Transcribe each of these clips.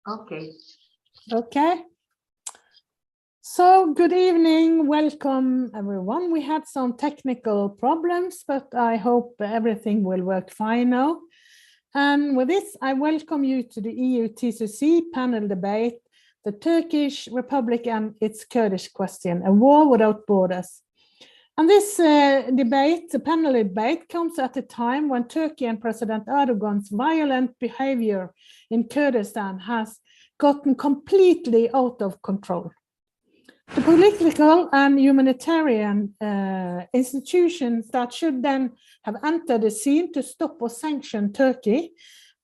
Okay. Okay. So good evening, welcome everyone. We had some technical problems, but I hope everything will work fine now. And with this, I welcome you to the EUTCC panel debate, the Turkish Republic and its Kurdish question, a war without borders. And this debate, the panel debate, comes at a time when Turkey and President Erdogan's violent behavior in Kurdistan has gotten completely out of control. The political and humanitarian institutions that should then have entered the scene to stop or sanction Turkey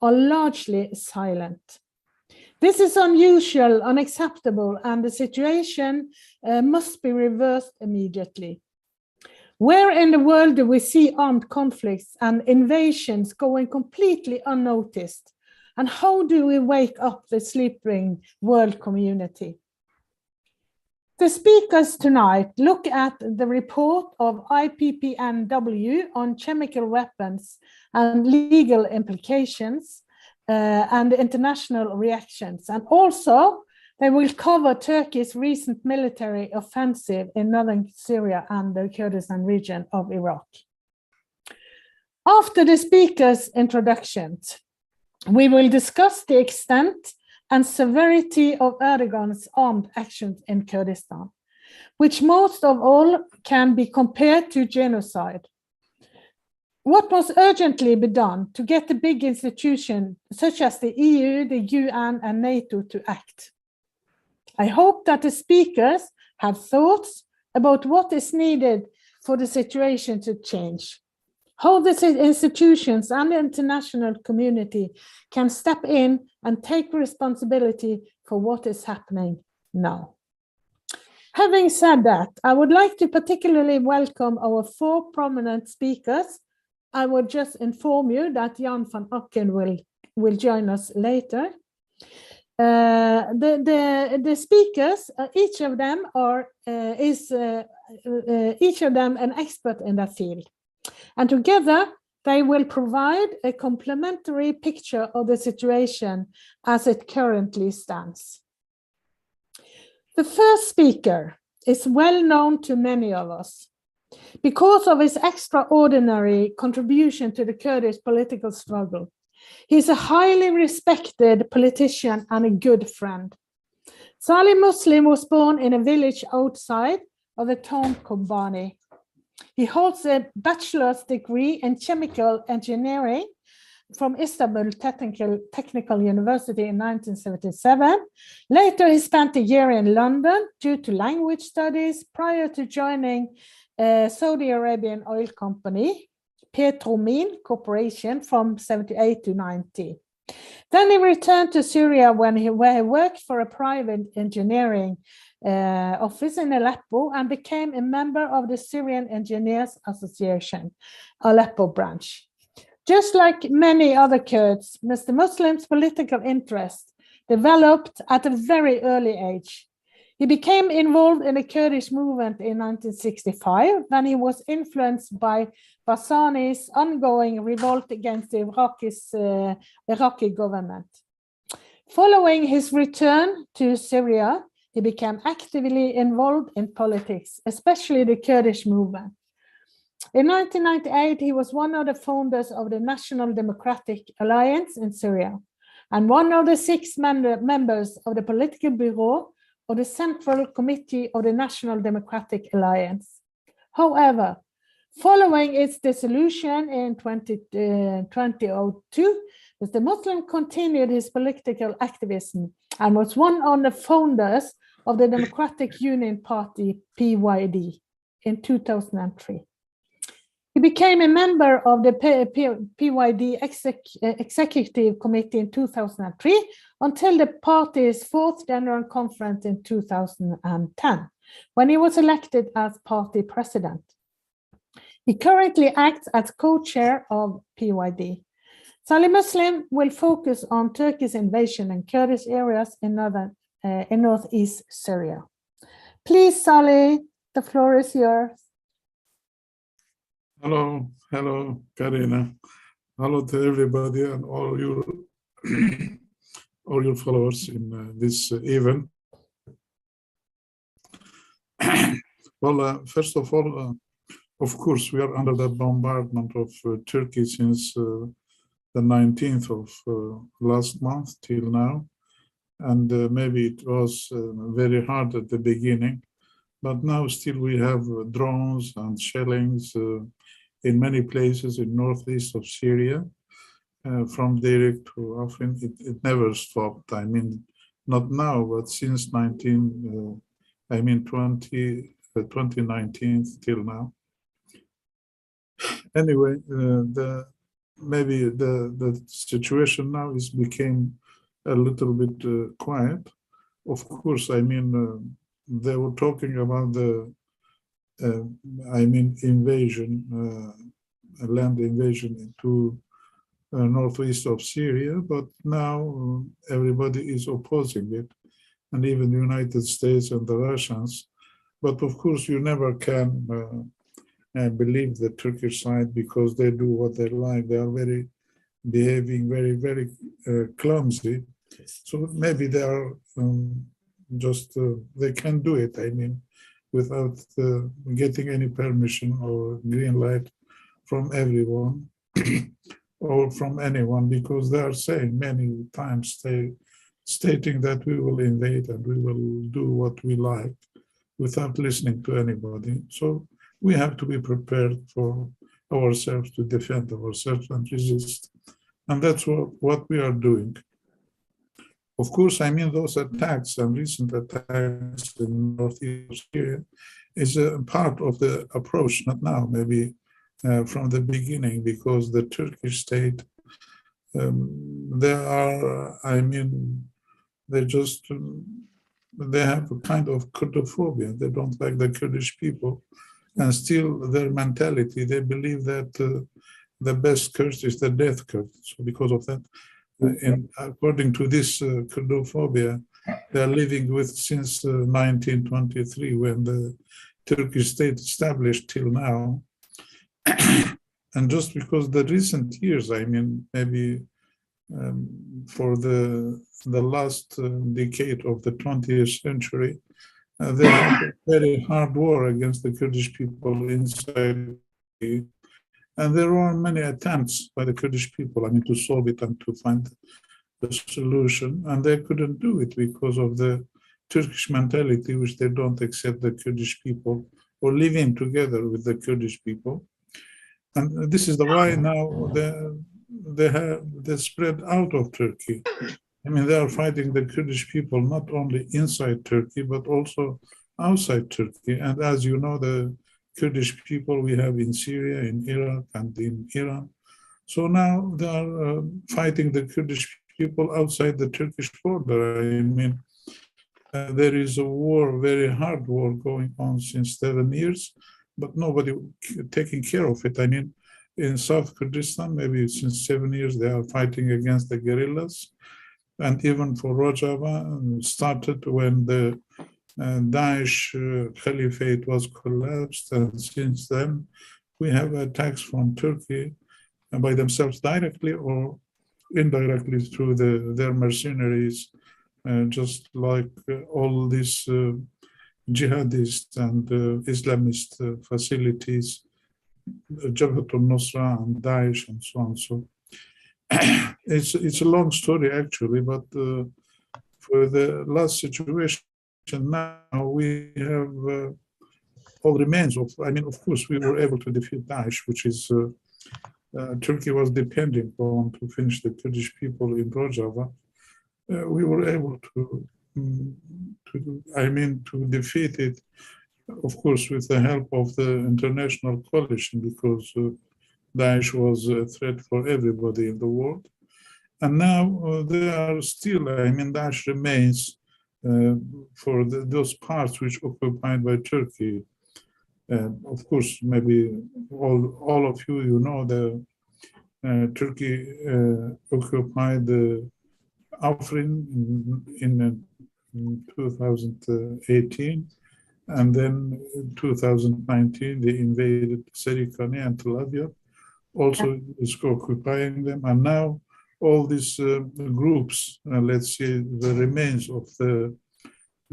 are largely silent. This is unusual, unacceptable, and the situation must be reversed immediately. Where in the world do we see armed conflicts and invasions going completely unnoticed? And how do we wake up the sleeping world community? The speakers tonight look at the report of IPPNW on chemical weapons and legal implications and international reactions. And also, they will cover Turkey's recent military offensive in northern Syria and the Kurdistan region of Iraq. After the speakers' introductions, we will discuss the extent and severity of Erdogan's armed actions in Kurdistan, which most of all can be compared to genocide. What must urgently be done to get the big institutions such as the EU, the UN, and NATO to act? I hope that the speakers have thoughts about what is needed for the situation to change, how the institutions and the international community can step in and take responsibility for what is happening now. Having said that, I would like to particularly welcome our four prominent speakers. I would just inform you that Jan van Aken will join us later. The speakers, each of them an expert in their field, and together they will provide a complementary picture of the situation as it currently stands. The first speaker is well known to many of us because of his extraordinary contribution to the Kurdish political struggle. He's a highly respected politician and a good friend. Salih Muslim was born in a village outside of the town Kobani. He holds a bachelor's degree in chemical engineering from Istanbul Technical University in 1977. Later, he spent a year in London due to language studies prior to joining Saudi Arabian oil company, Petromin Corporation, from 78 to 90. Then he returned to Syria where he worked for a private engineering office in Aleppo and became a member of the Syrian Engineers Association, Aleppo branch. Just like many other Kurds, Mr. Muslim's political interest developed at a very early age. He became involved in the Kurdish movement in 1965 when he was influenced by Barzani's ongoing revolt against the Iraqi government. Following his return to Syria, he became actively involved in politics, especially the Kurdish movement. In 1998, he was one of the founders of the National Democratic Alliance in Syria and one of the 6 members of the political bureau of the Central Committee of the National Democratic Alliance. However, following its dissolution in 2002, Mr. Muslim continued his political activism and was one of the founders of the Democratic Union Party, PYD, in 2003. He became a member of the PYD Executive Committee in 2003 until the party's 4th General Conference in 2010, when he was elected as party president. He currently acts as co-chair of PYD. Salih Muslim will focus on Turkey's invasion in Kurdish areas in northeast Syria. Please, Salih, the floor is yours. Hello, Karina. Hello to everybody and all your followers in this event. Well, first of all, of course, we are under the bombardment of Turkey since the 19th of last month till now. And maybe it was very hard at the beginning, but now still we have drones and shellings in many places in northeast of Syria. From Derek to Afrin, it never stopped. I mean, not now, but since 2019 till now. Anyway, maybe the situation now is became a little bit quiet. Of course, I mean, they were talking about the, invasion, land invasion into northeast of Syria, but now everybody is opposing it, and even the United States and the Russians. But of course, you never can believe the Turkish side because they do what they like. They are behaving very clumsy. So maybe they are they can do it, I mean, without getting any permission or green light from everyone or from anyone, because they are saying many times, stating that we will invade and we will do what we like without listening to anybody. So we have to be prepared for ourselves to defend ourselves and resist. And that's what we are doing. Of course, I mean, those attacks and recent attacks in northeast Syria is a part of the approach, not now, maybe from the beginning, because the Turkish state, they have a kind of Kurdophobia. They don't like the Kurdish people, and still their mentality, they believe that the best curse is the death curse. So because of that, and according to this Kurdophobia, they are living with since 1923, when the Turkish state established till now. And just because the recent years, I mean, maybe for the last decade of the 20th century, they had a very hard war against the Kurdish people inside. And there were many attempts by the Kurdish people, I mean, to solve it and to find the solution. And they couldn't do it because of the Turkish mentality, which they don't accept the Kurdish people or living together with the Kurdish people. And this is the why now they spread out of Turkey. I mean, they are fighting the Kurdish people not only inside Turkey, but also outside Turkey. And as you know, the Kurdish people we have in Syria, in Iraq, and in Iran. So now they are fighting the Kurdish people outside the Turkish border. I mean, there is a war, very hard war going on since 7 years, but nobody taking care of it. I mean, in South Kurdistan, maybe since 7 years, they are fighting against the guerrillas. And even for Rojava, started when the Daesh Caliphate was collapsed. And since then, we have attacks from Turkey by themselves directly or indirectly through their mercenaries, just like all these jihadist and Islamist facilities, Jabhat al-Nusra and Daesh and so on. So it's a long story actually, but for the last situation now we have all remains of, I mean, of course we were able to defeat Daesh, which is Turkey was depending on to finish the Kurdish people in Rojava. We were able to defeat it, of course, with the help of the international coalition, because Daesh was a threat for everybody in the world. And now they are still, I mean, Daesh remains for those parts which occupied by Turkey. Of course, maybe all of you know the Turkey occupied Afrin in 2018, and then in 2019 they invaded Serikani and Tel Aviv. also is occupying them. And now all these groups, let's say the remains of the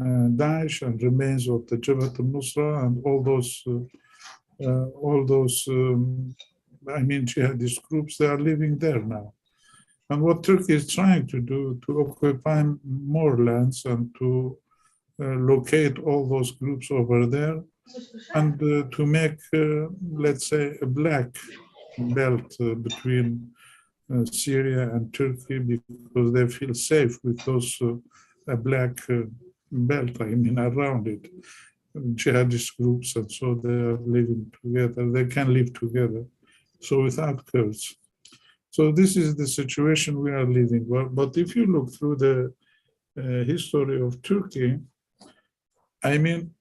Daesh and remains of the Jabhat al-Nusra and all those I mean, jihadist groups, they are living there now. And what Turkey is trying to do to occupy more lands and to locate all those groups over there and to make, let's say, a black belt between Syria and Turkey because they feel safe with those black belt, I mean, around it. Jihadist groups, and so they are living together. They can live together, so without Kurds. So this is the situation we are living. But if you look through the history of Turkey, I mean,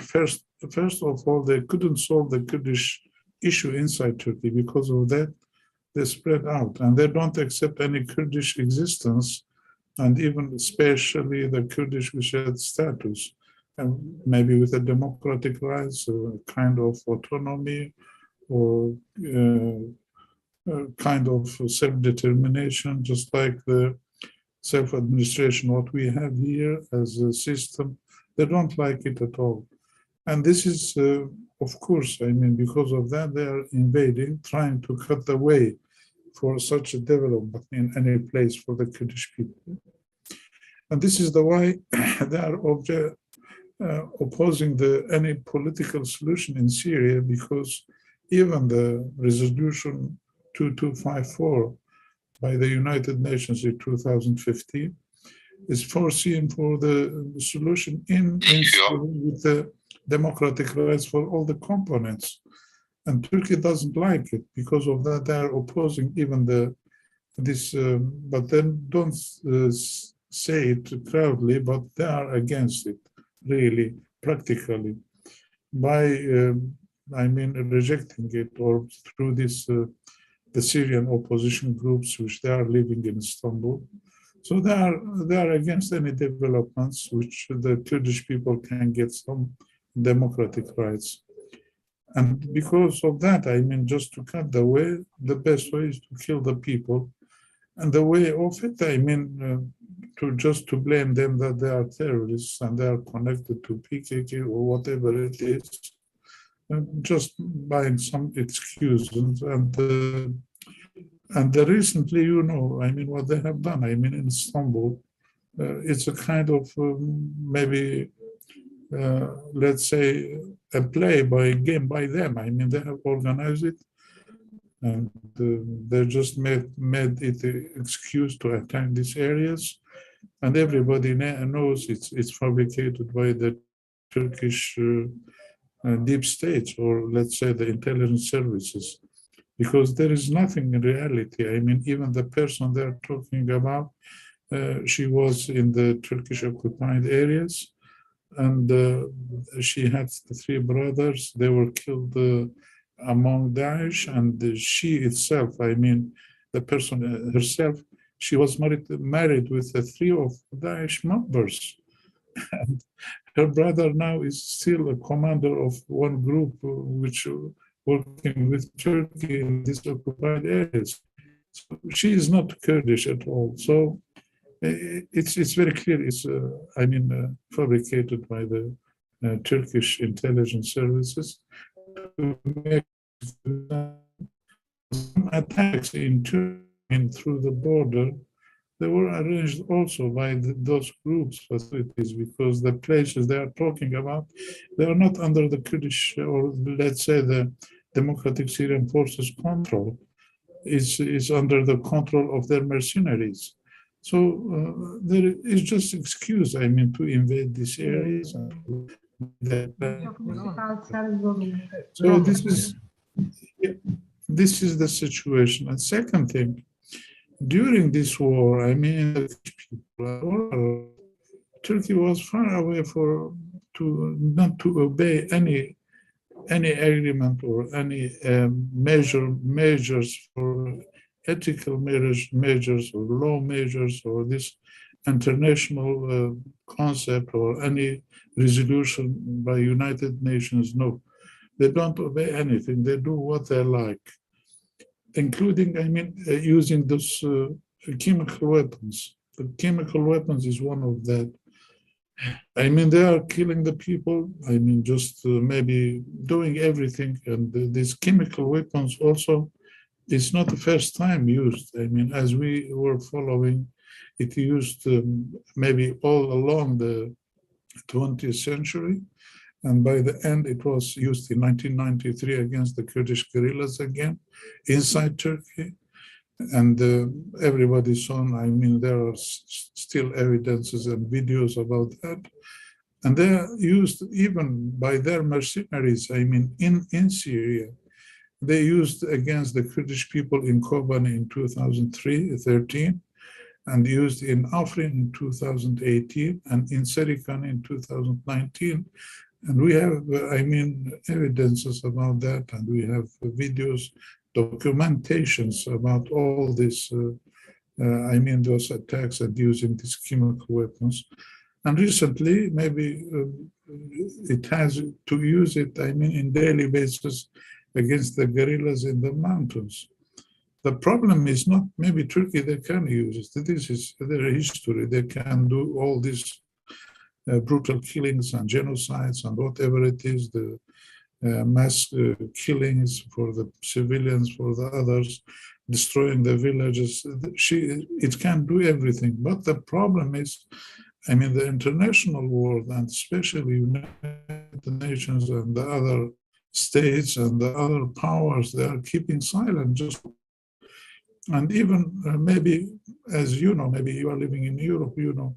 first of all, they couldn't solve the Kurdish issue inside Turkey. Because of that, they spread out, and they don't accept any Kurdish existence, and even especially the Kurdish which had status. And maybe with a democratic rights, a kind of autonomy, or kind of self-determination, just like the self-administration, what we have here as a system, they don't like it at all. And this is, of course, I mean, because of that, they are invading, trying to cut the way for such a development in any place for the Kurdish people. And this is the why they are opposing any political solution in Syria, because even the resolution 2254 by the United Nations in 2015 is foreseen for the solution in Syria with the democratic rights for all the components. And Turkey doesn't like it. Because of that, they are opposing even this, but then don't say it proudly, but they are against it. Really, practically, by I mean rejecting it, or through this the Syrian opposition groups which they are living in Istanbul. So they are against any developments which the Kurdish people can get some democratic rights. And because of that, I mean, just to cut the way, the best way is to kill the people. And the way of it, I mean, to blame them that they are terrorists and they are connected to PKK or whatever it is, just buying some excuses. And recently, you know, I mean, what they have done, I mean, in Istanbul, it's a kind of maybe, let's say, a game by them. I mean, they have organized it. And they just made it an excuse to attack these areas, and everybody knows it's fabricated by the Turkish deep state, or let's say the intelligence services, because there is nothing in reality. I mean, even the person they're talking about, she was in the Turkish occupied areas, and she had 3 brothers. They were killed among Daesh, and she itself, I mean, the person herself, she was married with 3 of Daesh members. And her brother now is still a commander of one group which working with Turkey in these occupied areas. So she is not Kurdish at all. So it's very clear. It's I mean, fabricated by the Turkish intelligence services to make attacks in Turkey through the border. They were arranged also by those groups' facilities, because the places they are talking about, they are not under the Kurdish, or let's say the Democratic Syrian Forces control. Is under the control of their mercenaries. So there is just excuse, I mean, to invade these areas. So this is the situation. And second thing, during this war, I mean, Turkey was far away not to obey any agreement or any measures for ethical measures or law measures or this international concept or any resolution by United Nations. No, they don't obey anything. They do what they like. including, I mean, using those chemical weapons. The chemical weapons is one of that. I mean, they are killing the people. I mean, just maybe doing everything. And these chemical weapons also, it's not the first time used. I mean, as we were following, it used maybe all along the 20th century. And by the end, it was used in 1993 against the Kurdish guerrillas again, inside Turkey. And everybody saw, I mean, there are still evidences and videos about that. And they are used even by their mercenaries, I mean, in Syria. They used against the Kurdish people in Kobani in 2013, and used in Afrin in 2018, and in Serikan in 2019. And we have, I mean, evidences about that, and we have videos, documentations about all this, I mean, those attacks and using these chemical weapons. And recently, maybe it has to use it, I mean, in daily basis against the guerrillas in the mountains. The problem is not maybe Turkey, they can use it. This is their history. They can do all these brutal killings and genocides and whatever it is, the mass killings for the civilians, for the others, destroying the villages. It can do everything. But the problem is, I mean, the international world, and especially United Nations and the other states and the other powers, they are keeping silent. And even maybe, as you know, maybe you are living in Europe, you know,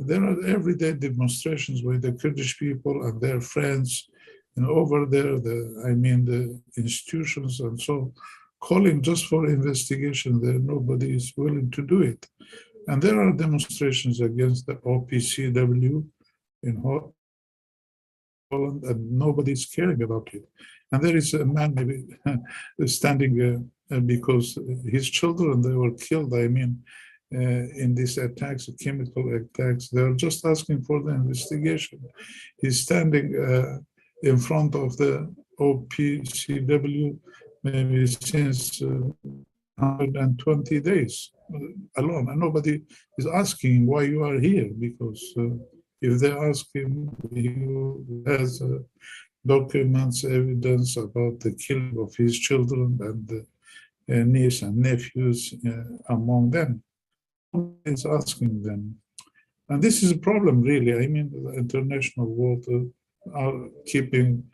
there are everyday demonstrations with the Kurdish people and their friends, and over there, I mean, the institutions and so, calling just for investigation there, nobody is willing to do it. And there are demonstrations against the OPCW in Holland, and nobody's caring about it. And there is a man maybe standing because his children, they were killed, I mean, in these attacks, chemical attacks. They're just asking for the investigation. He's standing in front of the OPCW maybe since 120 days alone, and nobody is asking why you are here, because if they ask him, he has documents, evidence about the killing of his children and niece and nephews among them. Is asking them. And this is a problem, really. I mean, the international world are keeping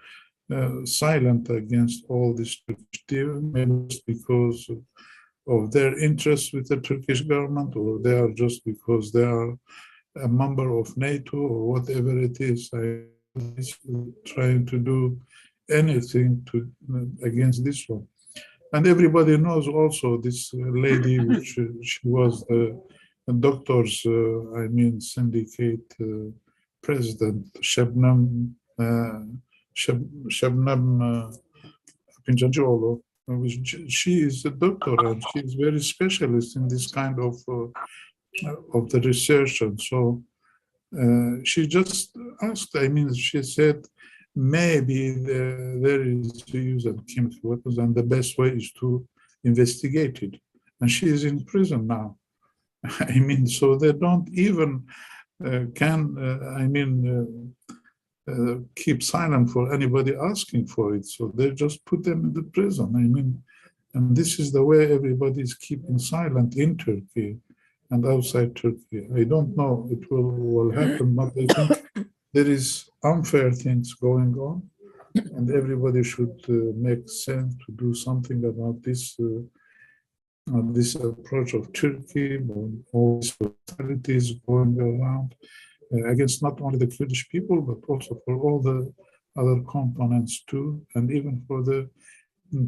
silent against all this, maybe because of their interest with the Turkish government, or they are just because they are a member of NATO or whatever it is. Trying to do anything against this one. And everybody knows also this lady, which she was the doctors, I mean, syndicate president, Şebnem Korur-Fincancı. She is a doctor, and she is very specialist in this kind of the research. And so she just asked, I mean, she said, maybe there is to use of chemical weapons, and the best way is to investigate it. And she is in prison now. I mean, so they don't even keep silent for anybody asking for it. So they just put them in the prison. I mean, and this is the way everybody is keeping silent in Turkey and outside Turkey. I don't know it will happen, but I think there is unfair things going on, and everybody should make sense to do something about this this approach of Turkey, all these hostilities going around against not only the Kurdish people, but also for all the other components too, and even for the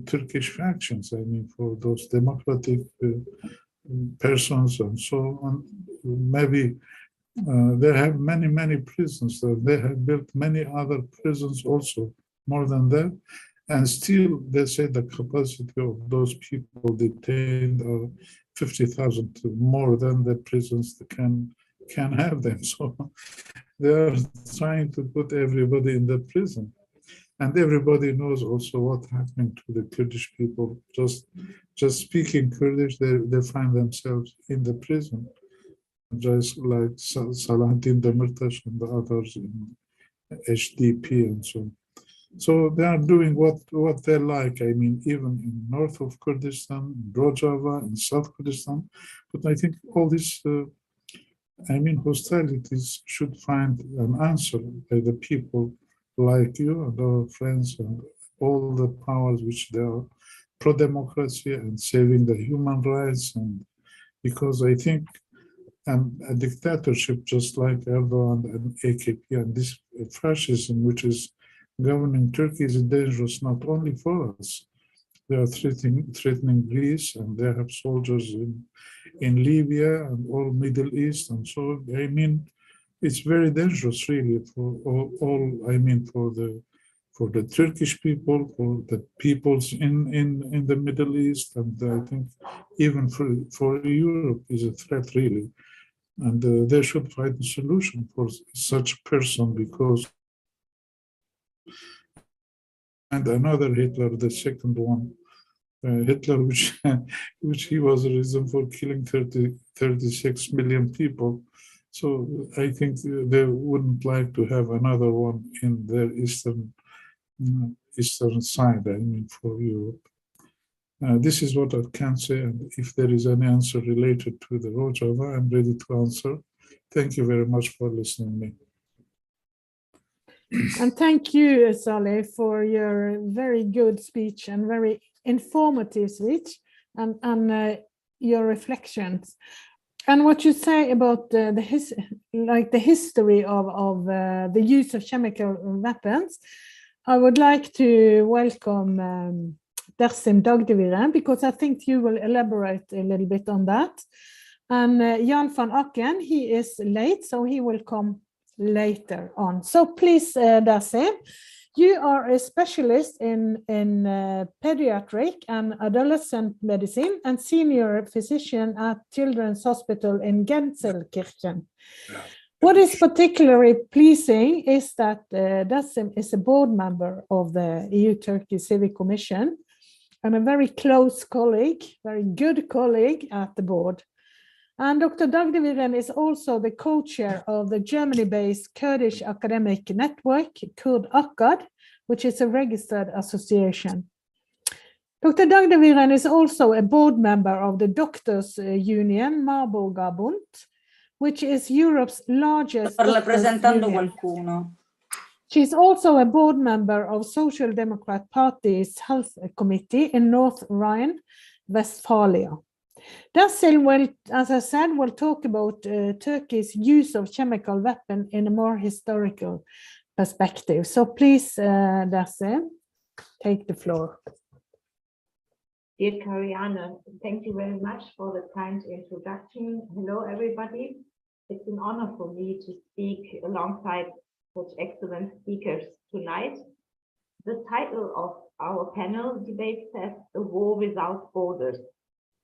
Turkish factions, I mean, for those democratic persons and so on. Maybe they have many prisons. They have built many other prisons also, more than that. And still, they say the capacity of those people detained are 50,000 more than the prisons that can have them. So they are trying to put everybody in the prison. And everybody knows also what happened to the Kurdish people. Just speaking Kurdish, they find themselves in the prison, just like Salahuddin Demirtas and the others in HDP and so on. So they are doing what they like. I mean, even in north of Kurdistan, in Rojava, in South Kurdistan. But I think all these, hostilities should find an answer by the people like you and our friends and all the powers which they are pro-democracy and saving the human rights. And because I think a dictatorship just like Erdoğan and AKP and this fascism which is governing Turkey is dangerous not only for us. They are threatening Greece, and they have soldiers in Libya and all Middle East, and so I mean, it's very dangerous, really, for for the Turkish people, for the peoples in the Middle East, and I think even for Europe is a threat, really, and they should find a solution for such person because. And another Hitler, the second one, Hitler, which he was the reason for killing 36 million people. So I think they wouldn't like to have another one in their eastern side, I mean, for Europe. This is what I can say, and if there is any answer related to the Rojava, I'm ready to answer. Thank you very much for listening to me. And thank you, Saleh, for your very good speech and very informative speech and your reflections. And what you say about the history of the use of chemical weapons, I would like to welcome Dersim Dagdeviren, because I think you will elaborate a little bit on that. And Jan van Aken, he is late, so he will come later on. So please, Dersim, you are a specialist in pediatric and adolescent medicine and senior physician at Children's Hospital in Gelsenkirchen. What is particularly pleasing is that Dersim is a board member of the EU-Turkey Civic Commission and a very close colleague, very good colleague at the board. And Dr. Dagdeviren is also the co-chair of the Germany-based Kurdish academic network, Kurd Akkad, which is a registered association. Dr. Dagdeviren is also a board member of the Doctors Union, Marburgabund, which is Europe's largest union. She's also a board member of Social Democrat Party's Health Committee in North Rhine-Westphalia. Dersim will, as I said, will talk about Turkey's use of chemical weapons in a more historical perspective. So please, Dersim, take the floor. Dear Karianne, thank you very much for the kind introduction. Hello, everybody. It's an honor for me to speak alongside such excellent speakers tonight. The title of our panel debate says "A War Without Borders."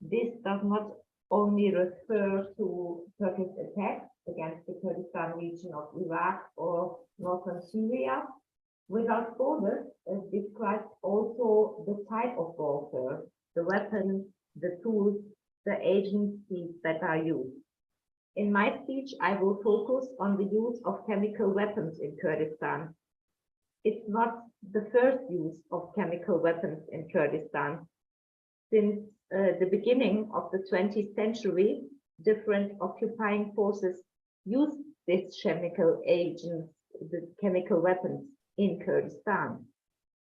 This does not only refer to Turkish attacks against the Kurdistan region of Iraq or northern Syria. Without borders describes also the type of warfare, the weapons, the tools, the agencies that are used. In my speech, I will focus on the use of chemical weapons in Kurdistan. It's not the first use of chemical weapons in Kurdistan. Since the beginning of the 20th century, different occupying forces used these chemical agents, the chemical weapons in Kurdistan.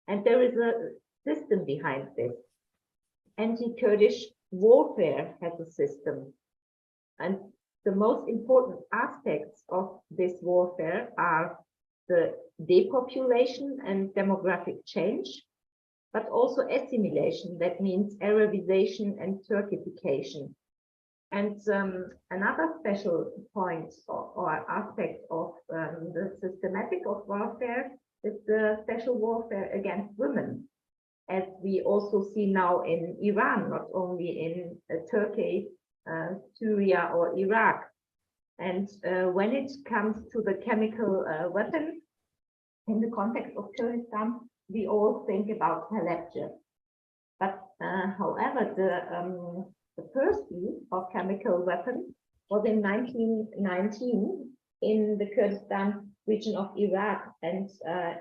And there is a system behind this. Anti-Kurdish warfare has a system. And the most important aspects of this warfare are the depopulation and demographic change, but also assimilation, that means Arabization and Turkification. And another special point or aspect of the systematic of warfare is the special warfare against women, as we also see now in Iran, not only in Turkey, Syria or Iraq. And when it comes to the chemical weapons, in the context of Kurdistan, we all think about Halabja. But however, the first use of chemical weapons was in 1919 in the Kurdistan region of Iraq, and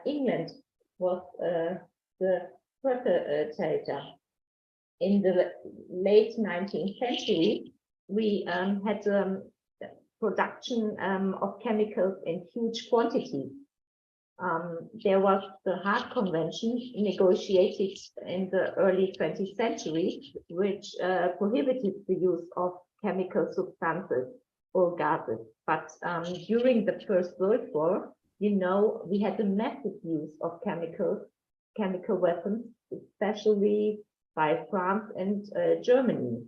England was the perpetrator. In the late 19th century, we had production of chemicals in huge quantities. There was the Hague Convention negotiated in the early 20th century, which prohibited the use of chemical substances or gases. But during the First World War, you know, we had a massive use of chemical weapons, especially by France and Germany.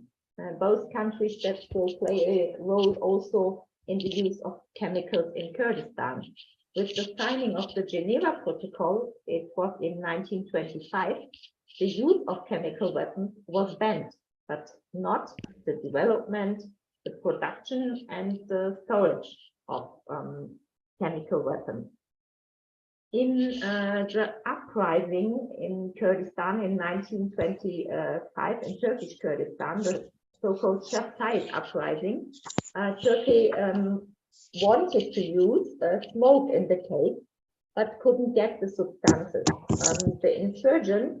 Both countries that will play a role also in the use of chemicals in Kurdistan. With the signing of the Geneva Protocol, it was in 1925, the use of chemical weapons was banned, but not the development, the production, and the storage of chemical weapons. In the uprising in Kurdistan in 1925, in Turkish Kurdistan, the so-called Şaftaid uprising, Turkey wanted to use smoke in the case, but couldn't get the substances. The insurgents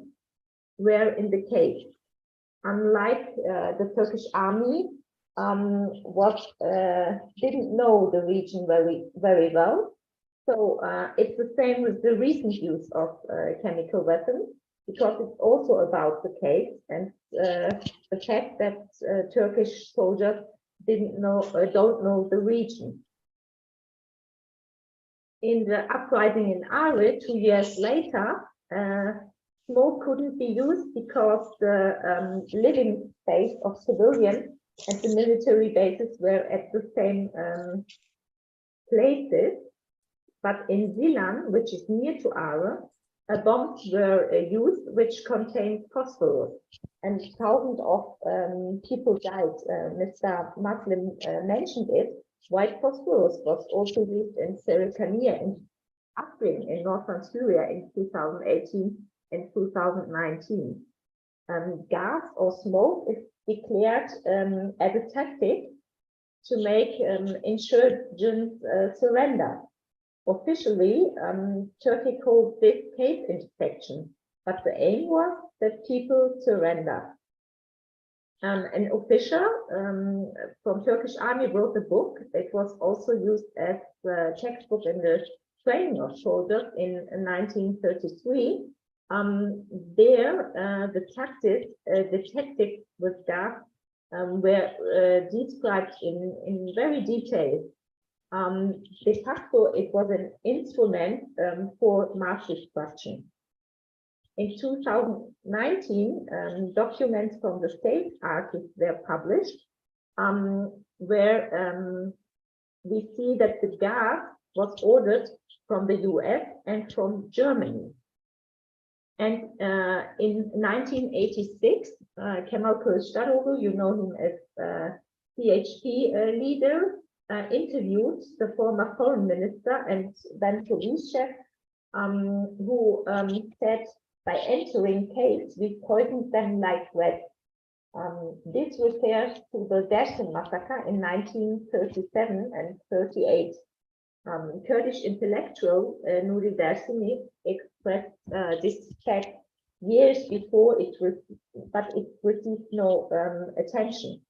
were in the case. Unlike the Turkish army, didn't know the region very well. So it's the same with the recent use of chemical weapons, because it's also about the case and the fact that Turkish soldiers don't know the region. In the uprising in Ari, 2 years later, smoke couldn't be used because the living space of civilians and the military bases were at the same places. But in Zilan, which is near to Ari, bombs were used which contained phosphorus, and thousands of people died. Mr. Muslim mentioned it. White phosphorus was also used in Serikaniye in Afrin in northern Syria in 2018 and 2019. Gas or smoke is declared as a tactic to make insurgents surrender. Officially, Turkey called this cave inspection, but the aim was that people surrender. An official from Turkish army wrote a book. It was also used as a textbook in the training of soldiers in 1933. The tactics with gas were described in very detail. De facto, it was an instrument for mass destruction. In 2019, documents from the state archives were published, where we see that the gas was ordered from the US and from Germany. And in 1986, Kemal Kılıçdaroğlu, you know him as CHP leader, interviewed the former foreign minister and then police chef, who said, by entering caves, we poisoned them like rats. This refers to the Dersim massacre in 1937 and 38. Kurdish intellectual Nuri Dersimi expressed this fact years before, but it received no attention.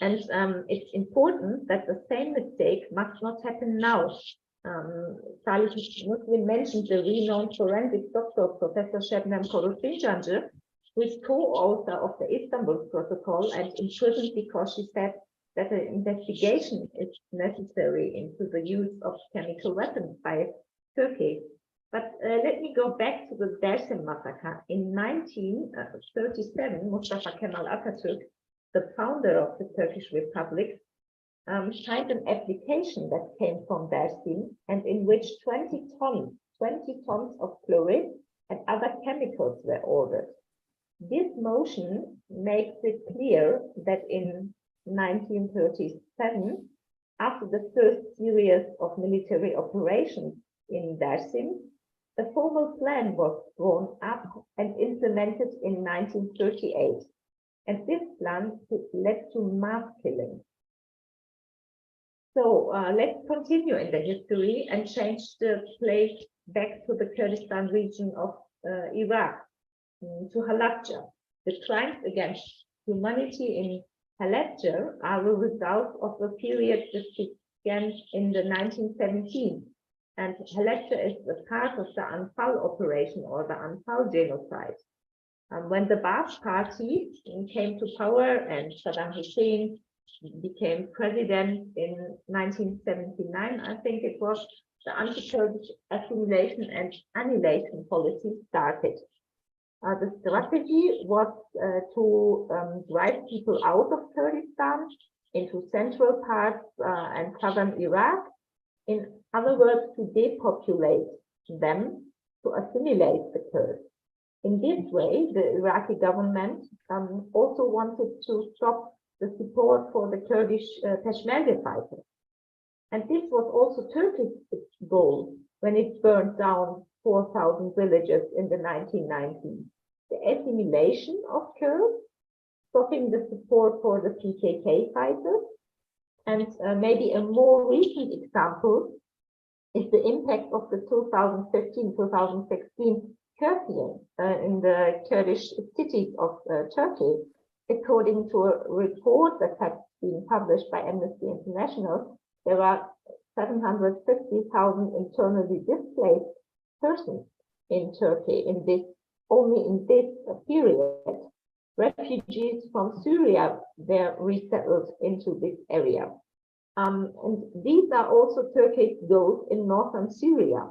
And it's important that the same mistake must not happen now. Salih Muslim mentioned the renowned forensic doctor, Professor Şebnem Korur-Fincancı, who is co-author of the Istanbul Protocol and imprisoned because she said that an investigation is necessary into the use of chemical weapons by Turkey. But let me go back to the Dersim massacre. In 1937, Mustafa Kemal Atatürk, the founder of the Turkish Republic, signed an application that came from Dersim, and in which 20 tons of chloride and other chemicals were ordered. This motion makes it clear that in 1937, after the first series of military operations in Dersim, A formal plan was drawn up and implemented in 1938, and this plan led to mass killings. So let's continue in the history and change the place back to the Kurdistan region of Iraq, to Halabja. The crimes against humanity in Halabja are a result of a period that began in the 1917s. And Halabja is a part of the Anfal operation or the Anfal genocide. When the Ba'ath Party came to power and Saddam Hussein became president in 1979, I think it was, the anti-Kurdish assimilation and annihilation policy started. The strategy was to drive people out of Kurdistan into central parts and southern Iraq. In other words, to depopulate them, to assimilate the Kurds. In this way, the Iraqi government also wanted to stop the support for the Kurdish Peshmerga fighters. And this was also Turkey's goal when it burned down 4,000 villages in the 1990s. The assimilation of Kurds, stopping the support for the PKK fighters, and maybe a more recent example is the impact of the 2015-2016 curfew in the Kurdish cities of Turkey. According to a report that has been published by Amnesty International, there are 750,000 internally displaced persons in Turkey only in this period. Refugees from Syria were resettled into this area. And these are also Turkey's goals in northern Syria.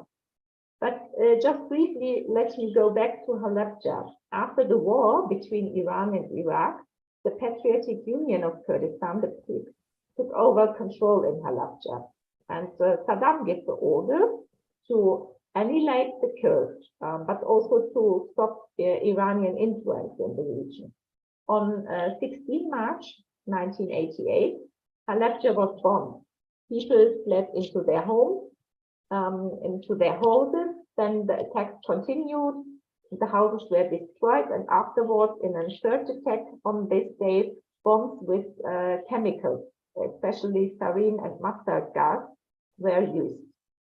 But just briefly, let me go back to Halabja. After the war between Iran and Iraq, the Patriotic Union of Kurdistan, the PIK, took over control in Halabja. And Saddam gave the order to annihilate the Kurds, but also to stop Iranian influence in the region. On 16 March 1988, Halabja was bombed. People fled into their homes, into their houses. Then the attacks continued. The houses were destroyed, and afterwards, in a third attack on this day, bombs with chemicals, especially sarin and mustard gas, were used.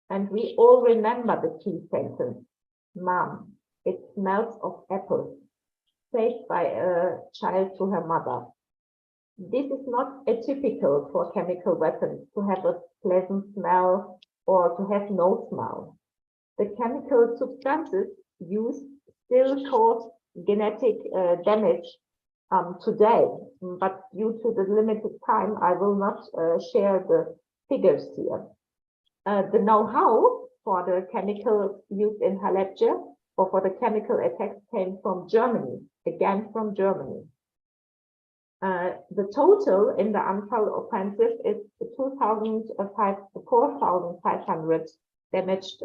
And we all remember the key sentence, "Mom, it smells of apples," said by a child to her mother. This is not atypical for chemical weapons to have a pleasant smell or to have no smell. The chemical substances used still cause genetic damage today, but due to the limited time, I will not share the figures here. The know-how for the chemical used in Halabja or for the chemical attacks came from Germany, again from Germany. The total in the Anfal offensive is 4,500 damaged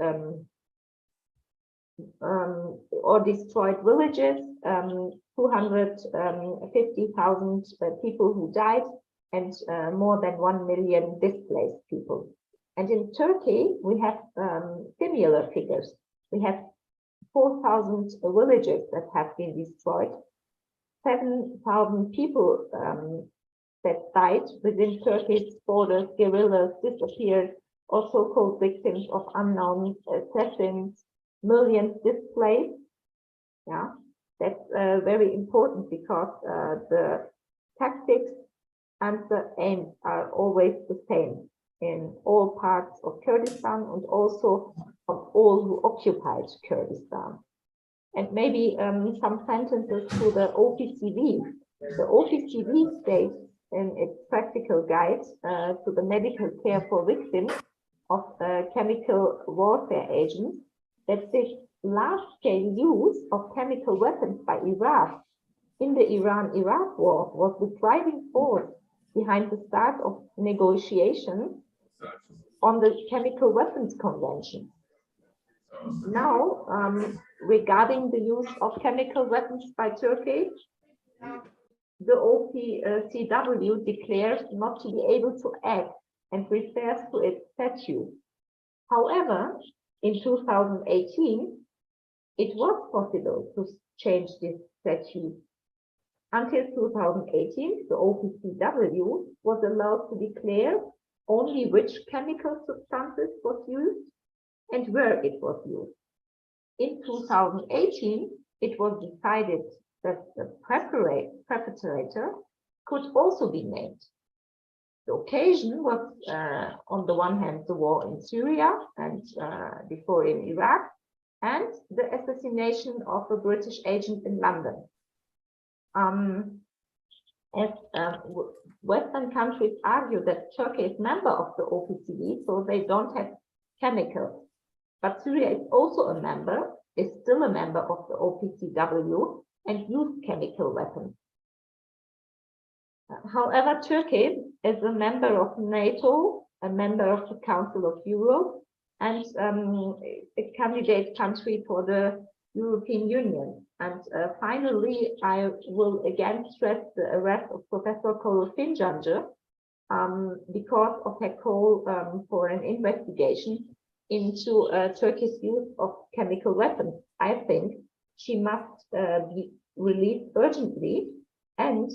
or destroyed villages, 250,000 people who died, and more than 1 million displaced people. And in Turkey, we have similar figures. We have 4,000 villages that have been destroyed, 7,000 people that died within Turkey's borders, guerrillas disappeared, or so-called victims of unknown assassins, millions displaced. Yeah, that's very important because the tactics and the aims are always the same in all parts of Kurdistan and also of all who occupied Kurdistan. And maybe some sentences to the OPCW. The OPCW states in its practical guide to the medical care for victims of chemical warfare agents that this large-scale use of chemical weapons by Iraq in the Iran-Iraq war was the driving force behind the start of negotiations on the Chemical Weapons Convention. Now, regarding the use of chemical weapons by Turkey, the OPCW declares not to be able to act and refers to its statute. However, in 2018, it was possible to change this statute. Until 2018, the OPCW was allowed to declare only which chemical substances was used and where it was used. In 2018, it was decided that the perpetrator could also be named. The occasion was, on the one hand, the war in Syria and before in Iraq, and the assassination of a British agent in London. Western countries argue that Turkey is member of the OPCW, so they don't have chemicals. But Syria is also a member, is still a member of the OPCW and used chemical weapons. However, Turkey is a member of NATO, a member of the Council of Europe, and a candidate country for the European Union. And finally, I will again stress the arrest of Professor Korur-Fincancı because of her call for an investigation into Turkey's use of chemical weapons. I think she must be released urgently, and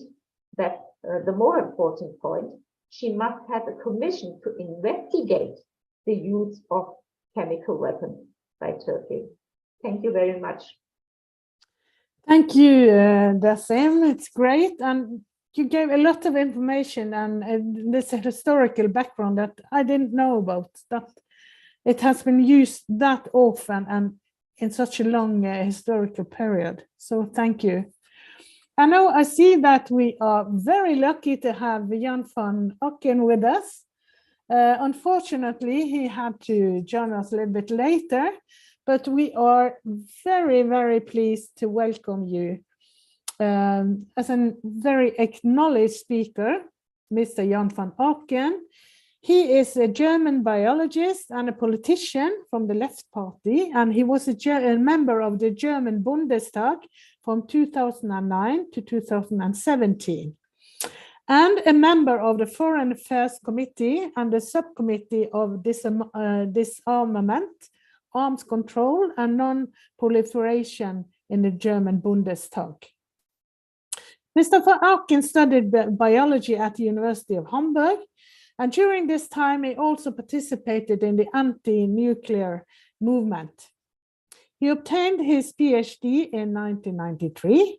that the more important point, she must have a commission to investigate the use of chemical weapons by Turkey. Thank you very much. Thank you, Dasim. It's great. And you gave a lot of information and this historical background that I didn't know about, that it has been used that often and in such a long historical period. So thank you. And now I see that we are very lucky to have Jan van Aken with us. Unfortunately, he had to join us a little bit later, but we are very, very pleased to welcome you as a very acknowledged speaker, Mr. Jan van Aken. He is a German biologist and a politician from the Left Party, and he was a member of the German Bundestag from 2009 to 2017, and a member of the Foreign Affairs Committee and the Subcommittee of Disarmament, Arms Control and Non-Proliferation in the German Bundestag. Mr. van Aken studied biology at the University of Hamburg, and during this time he also participated in the anti-nuclear movement. He obtained his PhD in 1993,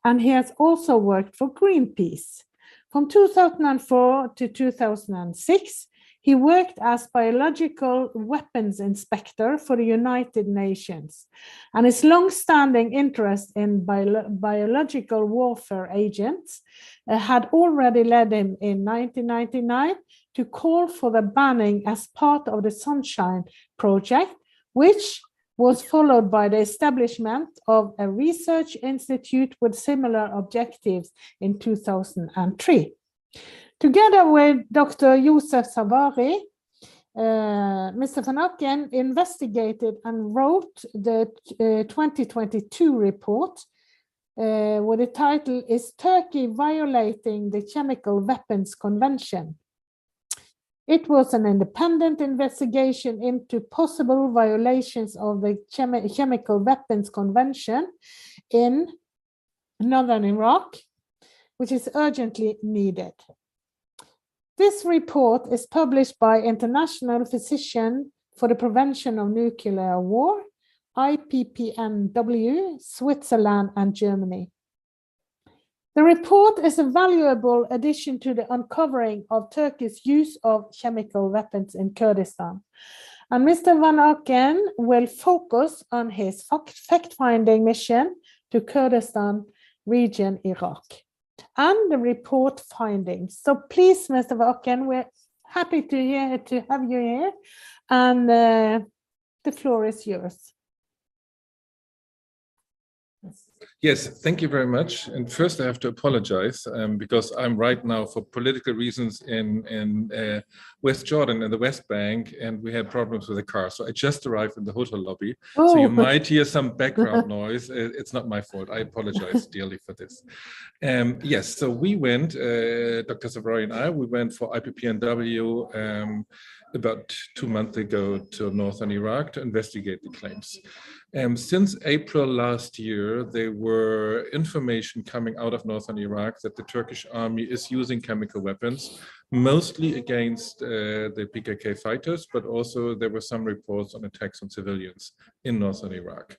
and he has also worked for Greenpeace. From 2004 to 2006, he worked as biological weapons inspector for the United Nations, and his long-standing interest in biological warfare agents had already led him in 1999 to call for the banning as part of the Sunshine Project, which was followed by the establishment of a research institute with similar objectives in 2003. Together with Dr. Josef Savari, Mr. van Aken investigated and wrote the 2022 report with the title, "Is Turkey Violating the Chemical Weapons Convention?" It was an independent investigation into possible violations of the Chemical Weapons Convention in northern Iraq, which is urgently needed. This report is published by International Physician for the Prevention of Nuclear War, IPPNW, Switzerland and Germany. The report is a valuable addition to the uncovering of Turkey's use of chemical weapons in Kurdistan. And Mr. van Aken will focus on his fact-finding mission to Kurdistan region, Iraq, and the report findings. So please, Mr. van Aken, we're happy to have you here, and the floor is yours. Yes, thank you very much. And first I have to apologize because I'm right now for political reasons in West Jordan in the West Bank, and we had problems with the car. So I just arrived in the hotel lobby. Oh. So you might hear some background noise. It's not my fault. I apologize dearly for this. Yes, so we went, Dr. Savari and I, we went for IPPNW about 2 months ago to northern Iraq to investigate the claims. Since April last year, there were information coming out of northern Iraq that the Turkish army is using chemical weapons, mostly against the PKK fighters, but also there were some reports on attacks on civilians in northern Iraq.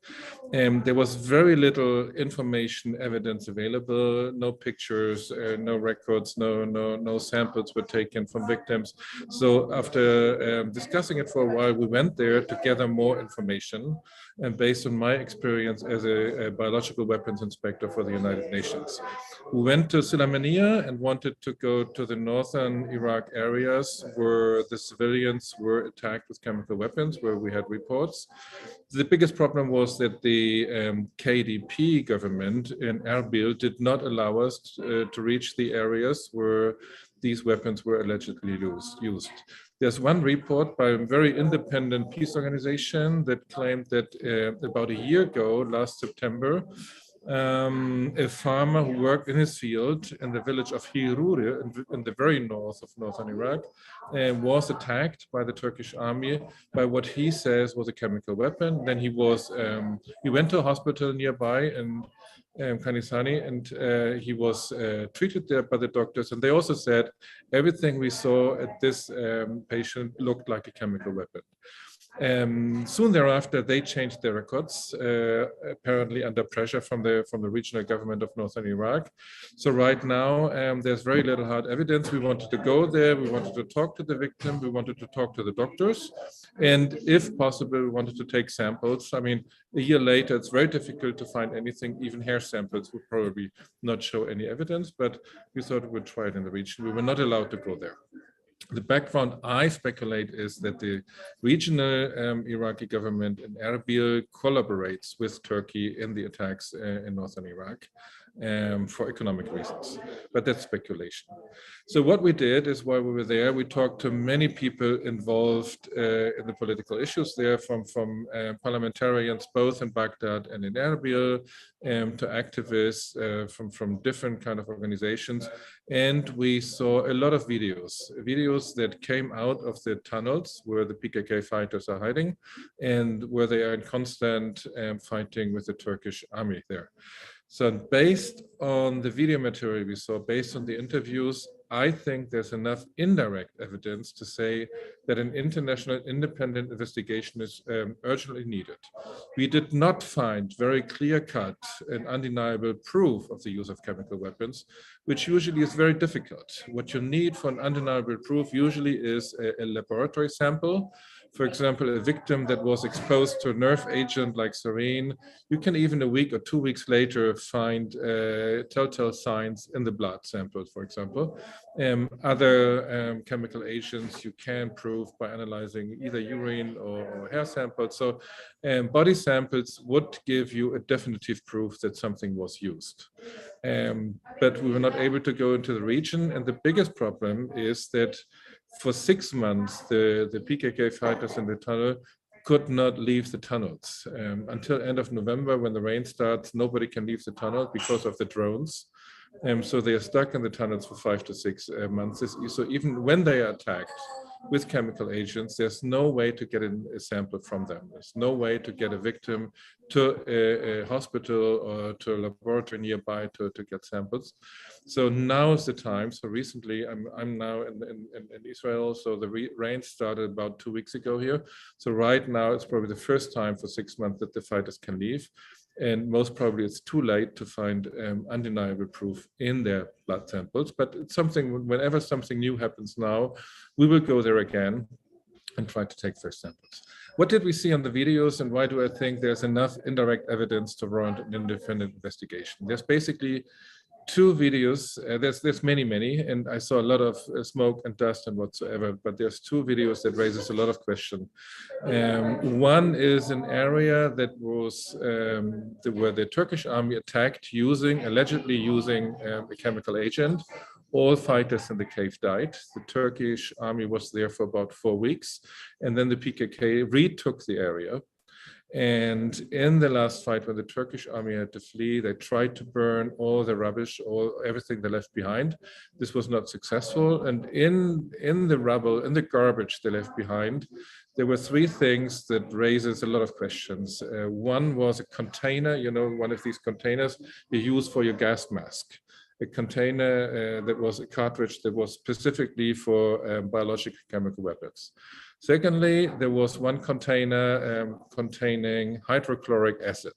There was very little information, evidence available, no pictures, no records, no samples were taken from victims. So after discussing it for a while, we went there to gather more information. And based on my experience as a biological weapons inspector for the United Nations, we went to Sulaymaniyah and wanted to go to the northern Iraq areas where the civilians were attacked with chemical weapons, where we had reports. The biggest problem was that the KDP government in Erbil did not allow us to reach the areas where these weapons were allegedly used. There's one report by a very independent peace organization that claimed that about a year ago, last September, a farmer who worked in his field in the village of Hirure in the very north of northern Iraq was attacked by the Turkish army by what he says was a chemical weapon. Then he went to a hospital nearby in Kanisani, and he was treated there by the doctors. And they also said everything we saw at this patient looked like a chemical weapon. Soon thereafter, they changed their records, apparently under pressure from the regional government of northern Iraq. So right now, there's very little hard evidence. We wanted to go there. We wanted to talk to the victim. We wanted to talk to the doctors. And if possible, we wanted to take samples. I mean, a year later, it's very difficult to find anything. Even hair samples would probably not show any evidence, but we thought we would try it in the region. We were not allowed to go there. The background, I speculate, is that the regional Iraqi government in Erbil collaborates with Turkey in the attacks in northern Iraq for economic reasons, but that's speculation. So what we did is, while we were there, we talked to many people involved in the political issues there, from parliamentarians both in Baghdad and in Erbil, to activists from different kind of organizations. And we saw a lot of videos that came out of the tunnels where the PKK fighters are hiding and where they are in constant fighting with the Turkish army there. So based on the video material we saw, based on the interviews, I think there's enough indirect evidence to say that an international independent investigation is urgently needed. We did not find very clear-cut and undeniable proof of the use of chemical weapons, which usually is very difficult. What you need for an undeniable proof usually is a laboratory sample. For example, a victim that was exposed to a nerve agent like sarin, you can even a week or 2 weeks later find telltale signs in the blood samples, for example. Other chemical agents you can prove by analyzing either urine or hair samples. So body samples would give you a definitive proof that something was used. But we were not able to go into the region. And the biggest problem is that for 6 months, the PKK fighters in the tunnel could not leave the tunnels. Until end of November, when the rain starts, nobody can leave the tunnel because of the drones. So they are stuck in the tunnels for 5 to 6 months. So even when they are attacked with chemical agents, there's no way to get a sample from them. There's no way to get a victim to a hospital or to a laboratory nearby to get samples. So now is the time. So recently, I'm now in Israel. So the rain started about 2 weeks ago here. So right now, it's probably the first time for 6 months that the fighters can leave. And most probably it's too late to find undeniable proof in their blood samples. But it's something, whenever something new happens now, we will go there again and try to take first samples. What did we see on the videos, and why do I think there's enough indirect evidence to warrant an independent investigation? There's basically 2 videos. There's many, and I saw a lot of smoke and dust and whatsoever, but there's 2 videos that raises a lot of question. One is an area that was where the Turkish army attacked allegedly using a chemical agent. All fighters in the cave died. The Turkish army was there for about 4 weeks, and then the PKK retook the area. And in the last fight, when the Turkish army had to flee, they tried to burn all the rubbish, everything they left behind. This was not successful. And in the rubble, in the garbage they left behind, there were three things that raises a lot of questions. One was a container, you know, one of these containers you use for your gas mask. A container that was a cartridge that was specifically for biological chemical weapons. Secondly, there was one container containing hydrochloric acid,